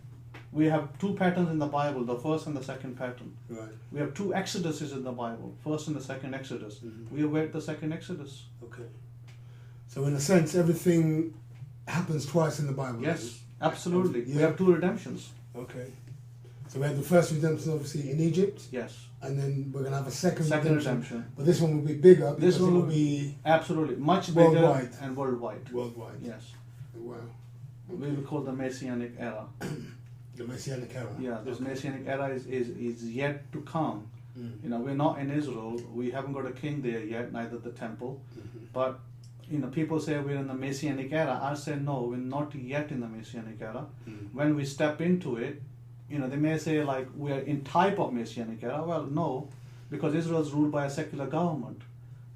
We have 2 patterns in the Bible, the first and the second pattern. Right. We have 2 Exoduses in the Bible, first and the second Exodus. Mhm. We await the second Exodus. Okay. So in a sense, everything happens twice in the Bible. Yes, absolutely. Yeah. We have 2 redemptions. Okay. So we had the first redemption, obviously, in Egypt, Yes. and then we're going to have a second Redemption. But this one will be bigger because This one it will will be Absolutely. Much bigger Worldwide. and worldwide. worldwide. Yes. Wow. We will call the Messianic era. The Messianic era. Yeah, this Okay. Messianic era is yet to come. Mm. We're not in Israel. We haven't got a king there yet, neither the temple. Mhm. But people say we're in the Messianic era. I say no, we're not yet in the Messianic era. Mm. When we step into it, they may say like we're in type of Messianic era. Well, no, because Israel is ruled by a secular government.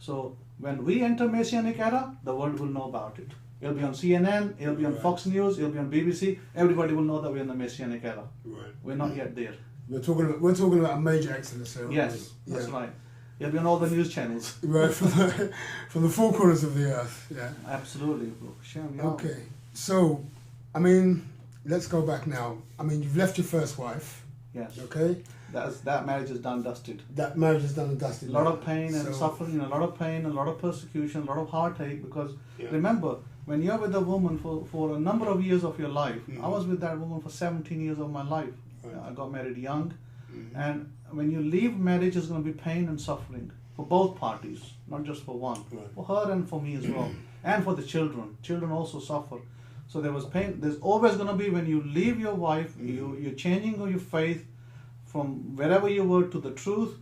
So when we enter Messianic era, the world will know about it. It'll be on CNN, it'll be on Right. Fox News, it'll be on BBC. Everybody will know that we're in the Messianic era. Right. We're not yet there. We're talking about a major exodus here. aren't Yes, we? that's Yeah. right. It'll be on all the news channels. Right, from the 4 corners of the earth. Yeah. Absolutely. Shem, yeah. Okay. So, I mean, let's go back now. I mean, you've left your first wife. Yes. Okay. That marriage is done, dusted. That marriage is done and dusted. A lot now. of pain and So- suffering, a lot of pain, a lot of persecution, a lot of heartache. Because Yeah. remember, when you're with a woman for a number of years of your life, Mhm. I was with that woman for 17 years of my life. Right. I got married young, Mhm. and when you leave marriage, it's going to be pain and suffering for both parties, not just for one, Right. for her and for me as well, and for the children. Children also suffer. So there was pain. There's always going to be, when you leave your wife, you're changing your faith from wherever you were to the truth.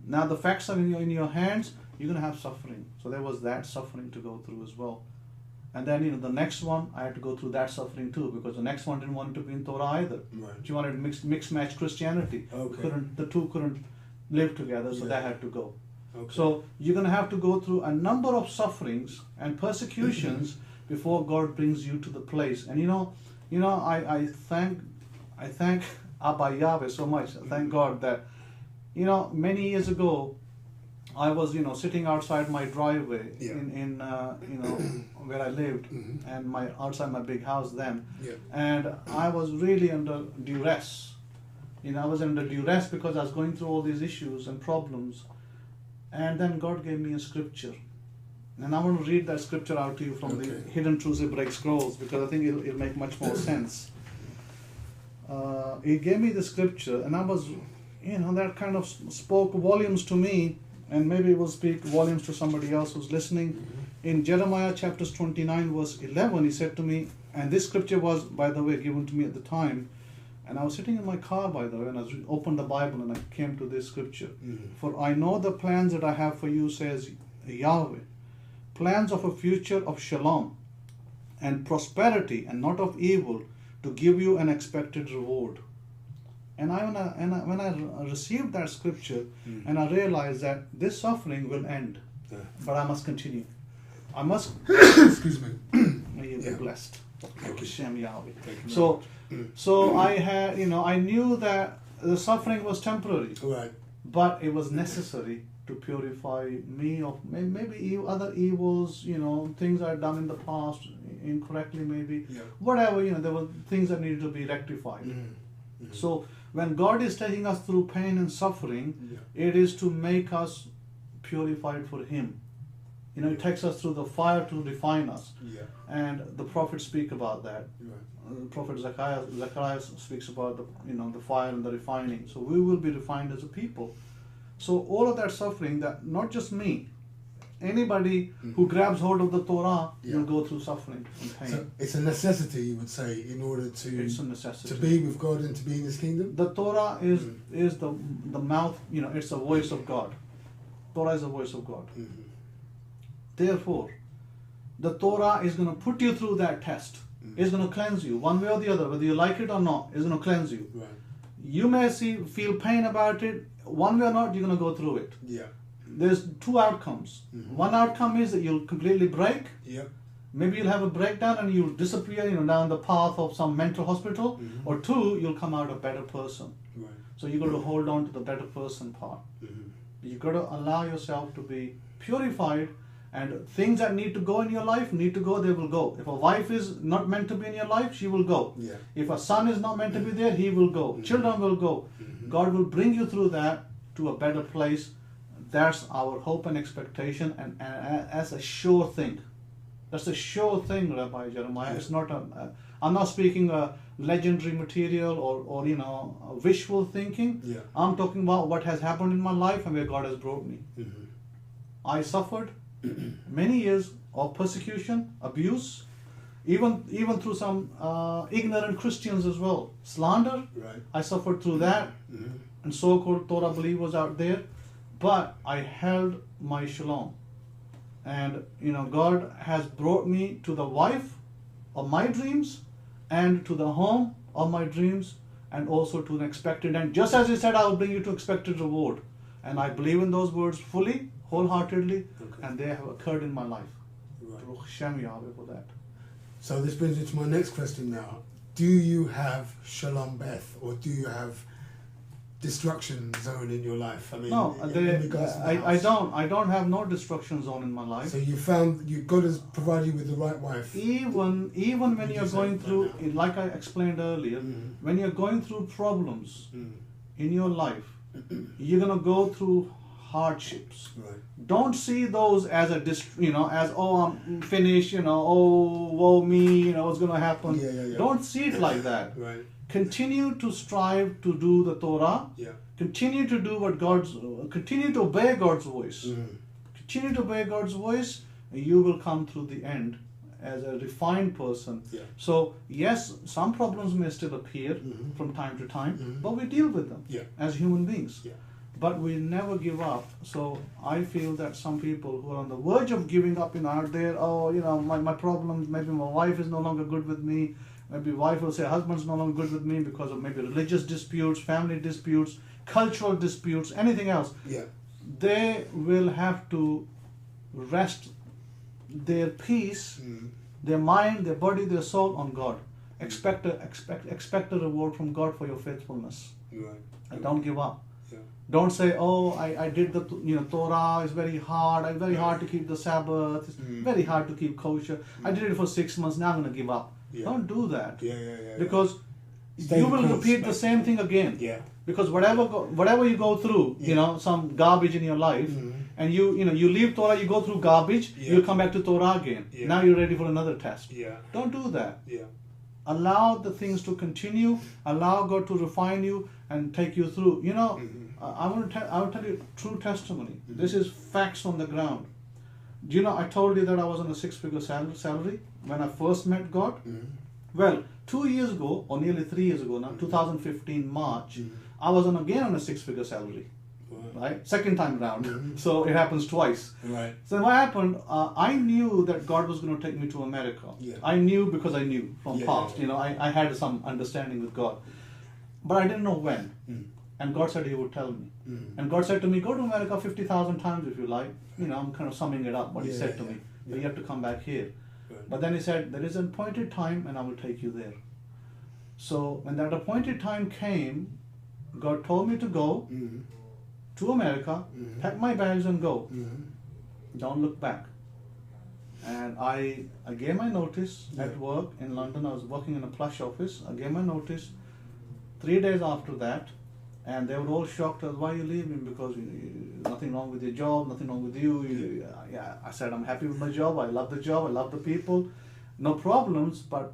Now the facts are in your hands. You're going to have suffering. So there was that suffering to go through as well. And then the next one, I had to go through that suffering too, because the next one didn't want to be in Torah either. Right. She wanted mixed match Christianity. Okay. The two couldn't live together, so Yeah. that had to go. Okay. So you're going to have to go through a number of sufferings and persecutions before God brings you to the place. And I thank Abba Yahweh so much. I thank God that many years ago I was sitting outside my driveway Yeah. in where I lived, Mhm. and outside my big house then, Yeah. and I was really under duress. I was under duress because I was going through all these issues and problems. And then God gave me a scripture. And I want to read that scripture out to you from Okay. the Hidden Truths Hebraic Scrolls, because I think it'll make much more sense. He gave me the scripture, and I was, that kind of spoke volumes to me, and maybe it will speak volumes to somebody else who's listening. In Jeremiah chapters 29 verse 11, he said to me, and this scripture was, by the way, given to me at the time, and I was sitting in my car, by the way, and I opened the Bible and I came to this scripture. Mhm. For I know the plans that I have for you, says Yahweh, plans of a future of shalom and prosperity and not of evil, to give you an expected reward. And when I received that scripture, and I realized that this suffering will end, Yeah. but I must continue. I must. Excuse me. May you be Yeah. blessed. Hashem Yahweh. Thank you very So, much. so I had, I knew that the suffering was temporary, Right. but it was necessary to purify me of maybe other evils, things I've done in the past incorrectly, maybe whatever, there were things that needed to be rectified. So when God is taking us through pain and suffering, it is to make us purified for Him. It takes us through the fire to refine us. And the prophets speak about that. Prophet Zechariah speaks about the fire and the refining. So we will be refined as a people. So all of that suffering, that not just me, anybody who grabs hold of the Torah will go through suffering and pain. So it's a necessity, you would say, in order to It's a necessity. to be with God and to be in His kingdom? The Torah is the mouth, it's the voice of God. Torah is the voice of God. Therefore, the Torah is going to put you through that test. It's going to cleanse you one way or the other, whether you like it or not. It's going to cleanse you. You may feel pain about it. One way or not, you're going to go through it. There's two outcomes. One outcome is that you'll completely break. Maybe you'll have a breakdown and you'll disappear, down the path of some mental hospital. Or two, you'll come out a better person. So you've got to hold on to the better person part. You've got to allow yourself to be purified, and things that need to go in your life need to go, they will go. If a wife is not meant to be in your life, she will go. If a son is not meant to be there, he will go. Children will go. God will bring you through that to a better place. That's our hope and expectation, and as a sure thing. That's a sure thing, Rabbi Jeremiah. It's not I'm not speaking legendary material or wishful thinking. I'm talking about what has happened in my life and where God has brought me. I suffered many years of persecution, abuse, even through some ignorant Christians as well. Slander, I suffered through that, and so-called Torah believers out there. But I held my shalom. And God has brought me to the wife of my dreams and to the home of my dreams, and also to an expected end. Just as He said, I will bring you to expected reward. And I believe in those words fully, wholeheartedly, and they have occurred in my life. Baruch Hashem Yahweh for that. So this brings me to my next question now. Do you have Shalom Beth, or do you have destruction zone in your life? I mean, no, I don't have no destruction zone in my life. So God has provided you with the right wife. Even when you're going through, like I explained earlier, when you're going through problems in your life, you're gonna go through hardships. Don't see those as I'm finished, oh woe me, what's gonna happen. Don't see it like that. Continue to strive to do the Torah. Continue to do continue to obey God's voice. Continue to obey God's voice, and you will come through the end as a refined person. So yes, some problems may still appear from time to time, but we deal with them as human beings. But we never give up. So I feel that some people who are on the verge of giving up out there, my problems, maybe my wife is no longer good with me, maybe wife will say husband's no longer good with me because of maybe religious disputes, family disputes, cultural disputes, anything else. They will have to rest their peace, their mind, their body, their soul on God. Expect a reward from God for your faithfulness. And don't give up. Don't say, I did the Torah, it's very hard, it's very hard to keep the Sabbath, it's very hard to keep kosher. I did it for 6 months, now I'm going to give up. Don't do that. Because you will repeat the same thing again. Because whatever you go through, some garbage in your life, and you leave Torah, you go through garbage, you come back to Torah again. Now you're ready for another test. Don't do that. Allow the things to continue, allow God to refine you and take you through. I will tell you true testimony. This is facts on the ground. I told you that I was on a 6-figure salary when I first met God. Well, 2 years ago, or nearly 3 years ago now, 2015 March, I was again on a 6-figure salary. Right? Second time round. So it happens twice. So what happened, I knew that God was going to take me to America. I knew because I knew from past. I had some understanding with God. But I didn't know when. And God said He would tell me. And God said to me, go to America 50,000 times if you like. I'm kind of summing it up, what He said to me. But you have to come back here. But then He said, there is an appointed time and I will take you there. So when that appointed time came, God told me to go to America, pack my bags and go. Don't look back. And I gave my notice at work in London. I was working in a plush office. I gave my notice 3 days after that, and they were all shocked as, why are you leaving? Because nothing wrong with your job, nothing wrong with you. Yeah, I said, I'm happy with my job. I love the job. I love the people. No problems, but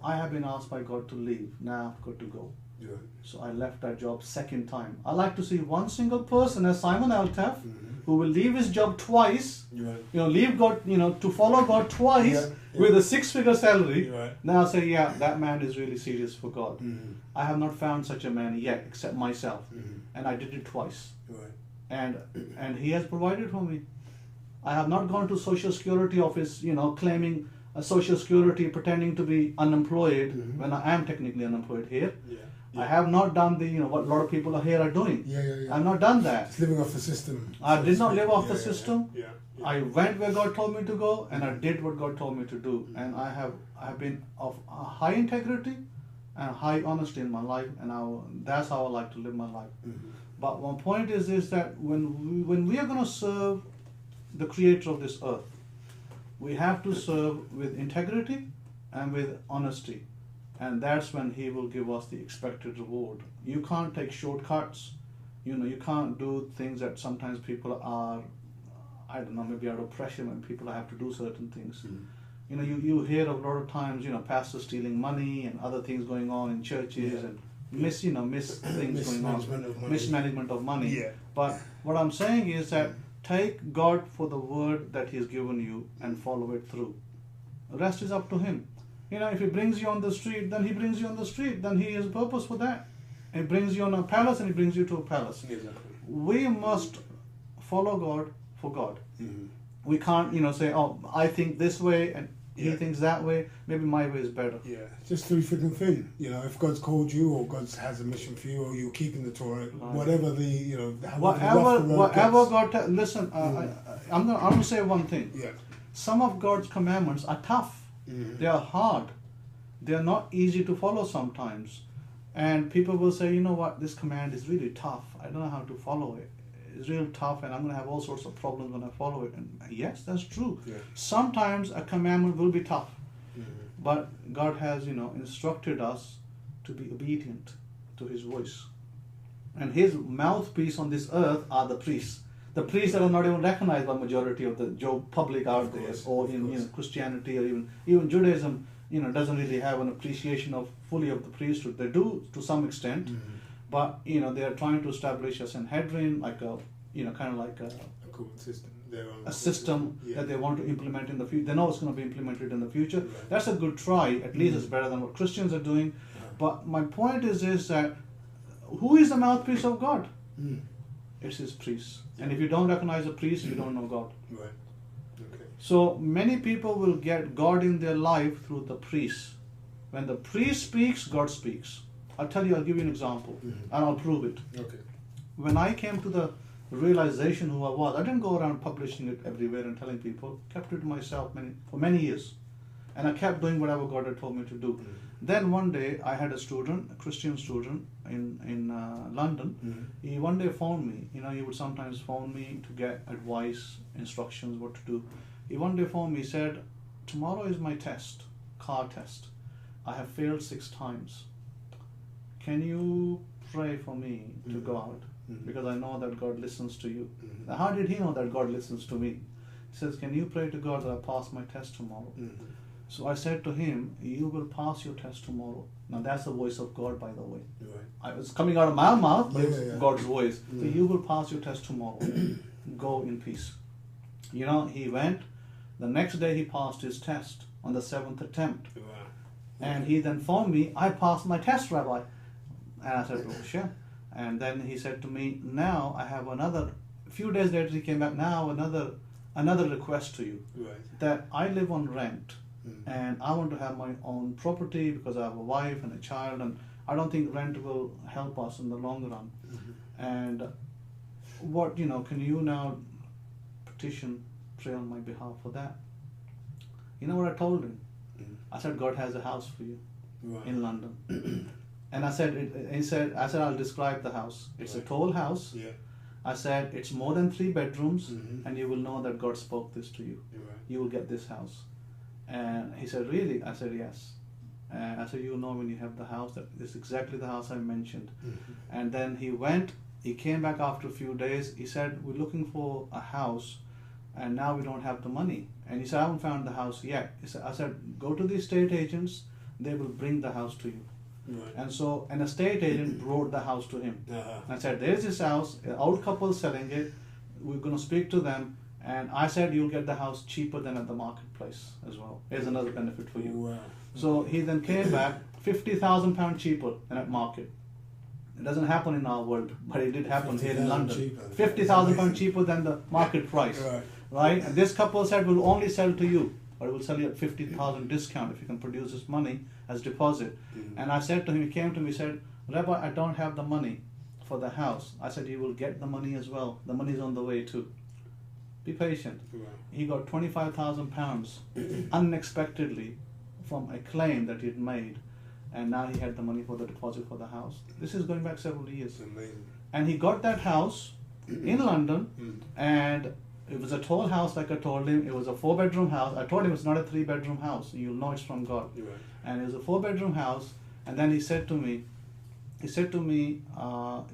I have been asked by God to leave. Now I've got to go. Yeah. So I left that job second time. I like to see one single person as Simon Altaf who will leave his job twice, leave God, to follow God twice with a 6-figure salary. Now I say, yeah, that man is really serious for God. I have not found such a man yet, except myself, and I did it twice. And he has provided for me. I have not gone to Social Security office, claiming a Social Security, pretending to be unemployed when I am technically unemployed here. I have not done the, what a lot of people here are doing. I have not done that. Just living off the system. I did not live off the system. I went where God told me to go, and I did what God told me to do. And I have been of high integrity and high honesty in my life, and that's how I like to live my life. But one point is that when we are going to serve the Creator of this earth, we have to serve with integrity and with honesty. And that's when He will give us the expected reward. You can't take shortcuts. You can't do things that sometimes people are, I don't know, maybe out of pressure when people have to do certain things. You hear a lot of times, pastors stealing money and other things going on in churches and miss things going on, mismanagement of money. But what I'm saying is that take God for the word that He has given you and follow it through. The rest is up to Him. If He brings you on the street, then He brings you on the street. Then He has a purpose for that. He brings you on a palace, and He brings you to a palace. We must follow God for God. We can't, say, oh, I think this way, and He thinks that way. Maybe my way is better. Just three freaking thing. If God's called you, or God has a mission for you, or you're keeping the Torah, whatever the, whatever God. Listen, I'm gonna say one thing. Some of God's commandments are tough. They are hard. They are not easy to follow sometimes. And people will say, you know what, this command is really tough. I don't know how to follow it. It's real tough, and I'm going to have all sorts of problems when I follow it. And yes, that's true. Sometimes a commandment will be tough. But God has, instructed us to be obedient to His voice. And His mouthpiece on this earth are the priests. The priests that are not even recognized by majority of the public out there, or in Christianity, or even Judaism, doesn't really have an appreciation fully of the priesthood. They do to some extent, but they are trying to establish a Sanhedrin, like a kind of like a cool system. A system that they want to implement in the future. They know it's going to be implemented in the future. That's a good try. At least it's better than what Christians are doing. But my point is that who is the mouthpiece of God? It's His priests. And if you don't recognize a priest, you don't know God. So many people will get God in their life through the priest. When the priest speaks, God speaks. I'll give you an example, and I'll prove it. When I came to the realization who I was, I didn't go around publishing it everywhere and telling people. Kept it to myself for many years. And I kept doing whatever God had told me to do. Then one day I had a Christian student in London. He one day phoned me. He would sometimes phone me to get advice, instructions, what to do. He one day phoned me, said, tomorrow is my test, car test. I have failed 6 times. Can you pray for me to go out? Because I know that God listens to you. Now, how did he know that God listens to me? He says, can you pray to God that I pass my test tomorrow? So I said to him, you will pass your test tomorrow. Now that's the voice of God, by the way. I was coming out of my mouth, but it's God's voice. So you will pass your test tomorrow. Go in peace. He went. The next day he passed his test on the 7th attempt. And he then phoned me, I passed my test, Rabbi. And I said, oh, sure. And then he said to me, now I have a few days later he came back, now another request to you. That I live on rent. And I want to have my own property because I have a wife and a child, and I don't think rent will help us in the long run. And can you now petition, pray on my behalf for that? You know what I told him? I said, God has a house for you in London. And I said, I'll describe the house. It's a tall house. I said, it's more than 3 bedrooms, Mm-hmm. and you will know that God spoke this to you. Right. You will get this house. And he said, really? I said, yes. And I said, you will know when you have the house that this is exactly the house I mentioned. Mm-hmm. And then he went, he came back after a few days. He said, we're looking for a house, and now we don't have the money. And he said, I haven't found the house yet. I said, go to the estate agents, they will bring the house to you. Right. And so an estate agent brought the house to him. Uh-huh. I said, there's this house, an old couple selling it, we're going to speak to them. And I said, you'll get the house cheaper than at the marketplace as well. Here's another benefit for you. Wow. So he then came back, £50,000 cheaper than at market. It doesn't happen in our world, but it did happen here in London. cheaper. £50,000 cheaper than the market price. Right. Right? And this couple said, we'll only sell to you, or we'll sell you at 50,000 discount if you can produce this money as deposit. Mhm. And I said to him, he came to me, said, Rabbi, I don't have the money for the house. I said, you will get the money as well. The money is on the way too. Be patient. Wow. He got £25,000 unexpectedly from a claim that he'd made, and now he had the money for the deposit for the house. This is going back several years. It's amazing. And he got that house in London, Mm. and it was a tall house, like I told him. It was a 4-bedroom house. I told him it's not a 3-bedroom house. You'll know it's from God. You're right. And it was a 4-bedroom house. And then he said to me,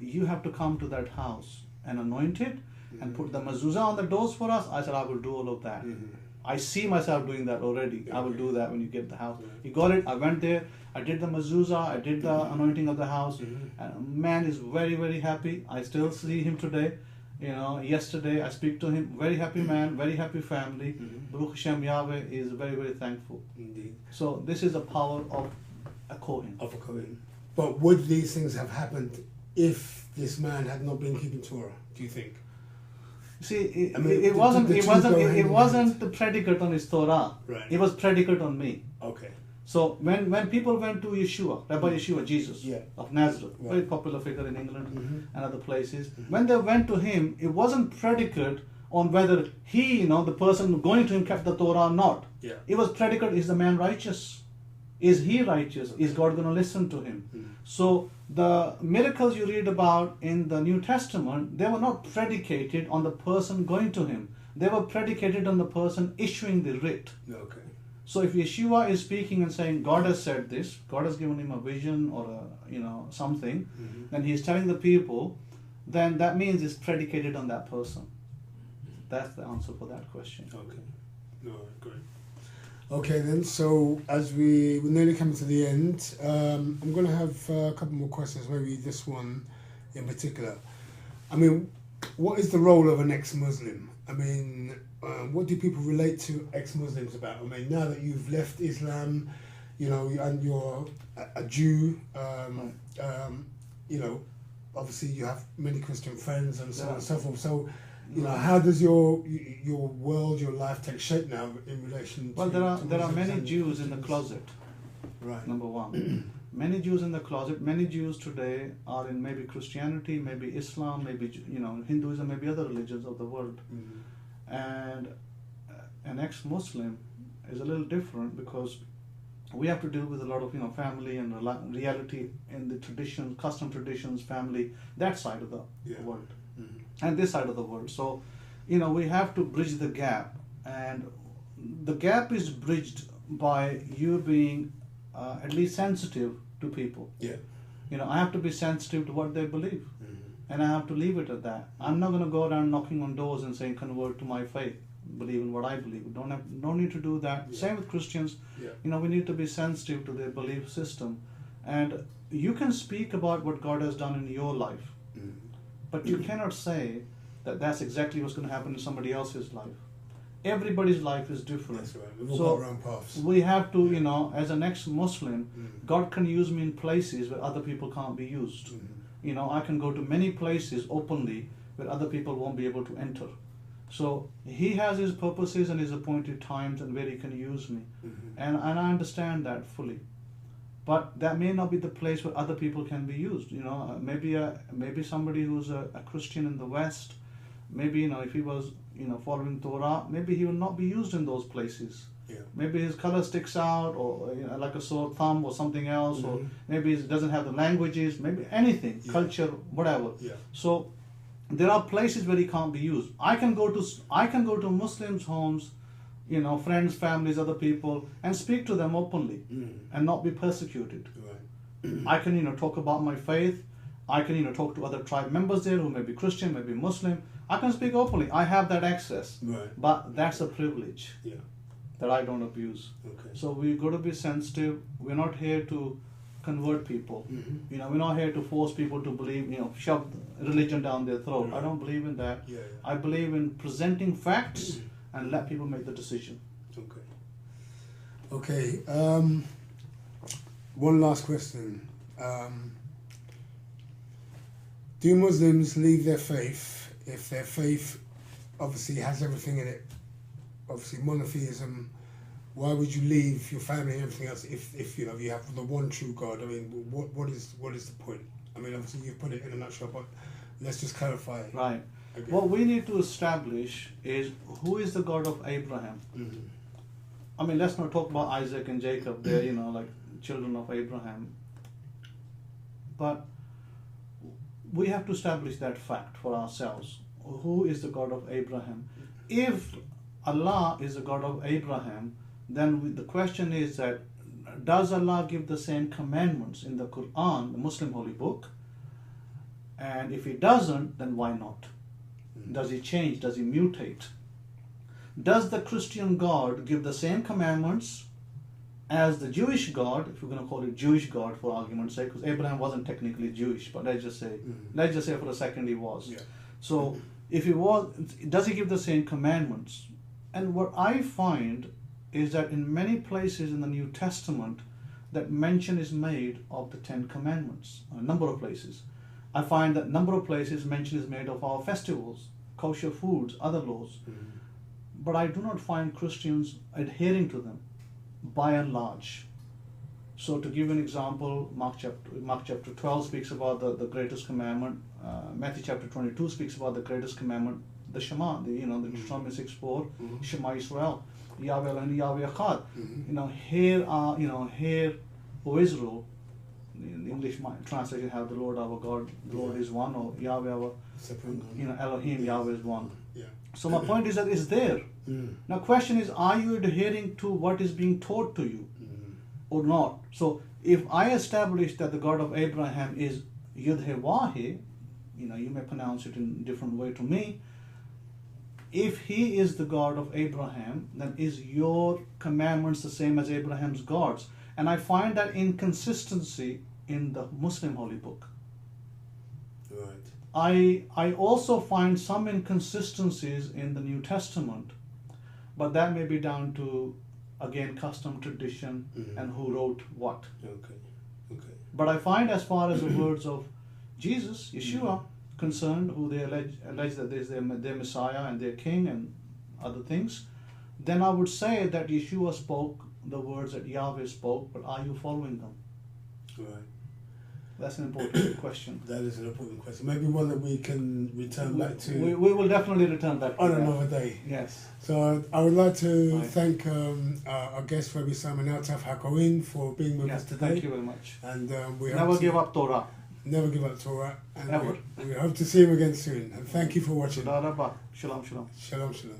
you have to come to that house and anoint it and put the mezuzah on the doors for us. I said, I will do all of that. Mhm. I see myself doing that already. I will Okay. do that when you get the house. Right. He got it. I went there. I did the mezuzah. I did the anointing of the house. Mhm. And man is very, very happy. I still see him today. Yesterday I speak to him. Very happy man, very happy family. Mhm. Baruch Hashem, Yahweh is very, very thankful. Indeed. So this is the power of a Kohen. Of a Kohen. But would these things have happened if this man had not been keeping Torah, do you think? See, it, I mean, it the wasn't. two It go wasn't. hand It in wasn't hand. the predicate on his Torah. Right. It was predicate on me. Okay. So when people went to Yeshua, Rabbi Yeshua, Jesus Yeah. of Nazareth, Right. very popular figure in England Mhm. and other places, when they went to him, it wasn't predicate on whether he, the person going to him kept the Torah or not. Yeah. It was predicate, is the man righteous? Is he righteous? Is God going to listen to him? Mhm. So the miracles you read about in the New Testament, they were not predicated on the person going to him. They were predicated on the person issuing the writ. Okay. So if Yeshua is speaking and saying, God has said this, God has given him a vision or something, Mhm. then he's telling the people, then that means it's predicated on that person. That's the answer for that question. Okay. No, great. Okay then, so as we're nearly coming to the end, I'm going to have a couple more questions, maybe this one in particular. I mean, what is the role of an ex-Muslim? I mean, what do people relate to ex-Muslims about? I mean, now that you've left Islam, and you're a Jew, obviously you have many Christian friends and so on and so forth. So, how does your world, your life take shape now in relation to? Well, there are Muslims many and Jews in the Christians? closet. Right. Number one, many Jews in the closet. Many Jews today are in maybe Christianity, maybe Islam, maybe Hinduism, maybe other religions of the world. Mhm. And an ex-Muslim is a little different because we have to deal with a lot of family and reality in the traditions, custom traditions, family, that side of the Yeah. world, Mhm. and this side of the world. So, we have to bridge the gap, and the gap is bridged by you being at least sensitive to people. Yeah. I have to be sensitive to what they believe, Mhm. and I have to leave it at that. I'm not going to go around knocking on doors and saying, convert to my faith, believe in what I believe. No need to do that. Yeah. Same with Christians. Yeah. We need to be sensitive to their belief system. And you can speak about what God has done in your life, Mhm. but you cannot say that that's exactly what's going to happen in somebody else's life. Everybody's life is different. That's right. We've all So got our own paths. we have to, as an ex-Muslim, Mhm. God can use me in places where other people can't be used. Mhm. I can go to many places openly where other people won't be able to enter. So he has his purposes and his appointed times and where he can use me. Mhm. And I understand that fully. But that may not be the place where other people can be used. Maybe somebody who's a Christian in the West, maybe, if he was, following Torah, maybe he will not be used in those places. Yeah. Maybe his color sticks out, or like a sore thumb or something else, or Mhm. maybe he doesn't have the languages, maybe anything, Yeah. culture, whatever. Yeah. So there are places where he can't be used. I can go to Muslims' homes, friends, families, other people, and speak to them openly and not be persecuted. Right. I can, talk about my faith. I can, talk to other tribe members there who may be Christian, may be Muslim. I can speak openly. I have that access. Right. But that's a privilege that I don't abuse. Okay. So we've got to be sensitive. We're not here to convert people. We're not here to force people to believe, shove religion down their throat. I don't believe in that. I believe in presenting facts and let people make the decision. Okay. One last question. Do Muslims leave their faith if their faith obviously has everything in it? Obviously monotheism. Why would you leave your family and everything else if you have the one true God? I mean, what is the point? I mean, obviously you've put it in a nutshell, but let's just clarify. Right. Again. What we need to establish is who is the God of Abraham. I mean, let's not talk about Isaac and Jacob. They're like children of Abraham. But we have to establish that fact for ourselves. Who is the God of Abraham? If Allah is the God of Abraham, then the question is that does Allah give the same commandments in the Quran, the Muslim holy book? And if He doesn't, then why not? Does He change? Does He mutate? Does the Christian God give the same commandments as the Jewish God, if we're going to call it Jewish God for argument's sake, because Abraham wasn't technically Jewish, but let's just say for a second he was. Yeah. So if he was, does He give the same commandments? And what I find is that in many places in the New Testament that mention is made of the 10 Commandments, a number of places. I find that number of places mention is made of our festivals, kosher foods, other laws. But I do not find Christians adhering to them by and large. So to give an example, Mark chapter 12 speaks about the greatest commandment. Matthew chapter 22 speaks about the greatest commandment, the Shema, the Deuteronomy 6:4, Shema Israel, Yahweh Elohim, Yahweh Echad. Hear, O Israel. In the English translation have the Lord our God, the Lord is one, or Yahweh our, Elohim, Yahweh is one. Yeah. So my point is that it's there. Now question is, are you adhering to what is being taught to you or not? So if I establish that the God of Abraham is Yud-He-Wah-He, you may pronounce it in a different way to me. If He is the God of Abraham, then is your commandments the same as Abraham's God's? And I find that inconsistency in the Muslim holy book. Right. I also find some inconsistencies in the New Testament, but that may be down to, again, custom, tradition, and who wrote what. Okay. But I find as far as the words of Jesus, Yeshua, concerned, who they allege that is their Messiah and their King and other things, then I would say that Yeshua spoke the words that Yahweh spoke, but are you following them? Right. That's an important question. That is an important question. Maybe one that we can return back to. We will definitely return back to on that. Another day. Yes. So I would like to thank our guest, Rabbi Simon Altaf HaKohen, for being with us today. Thank you very much. And we never give up Torah. Never give up Torah. And Ever. we hope to see him again soon. And thank you for watching. Shalom, shalom. Shalom, shalom.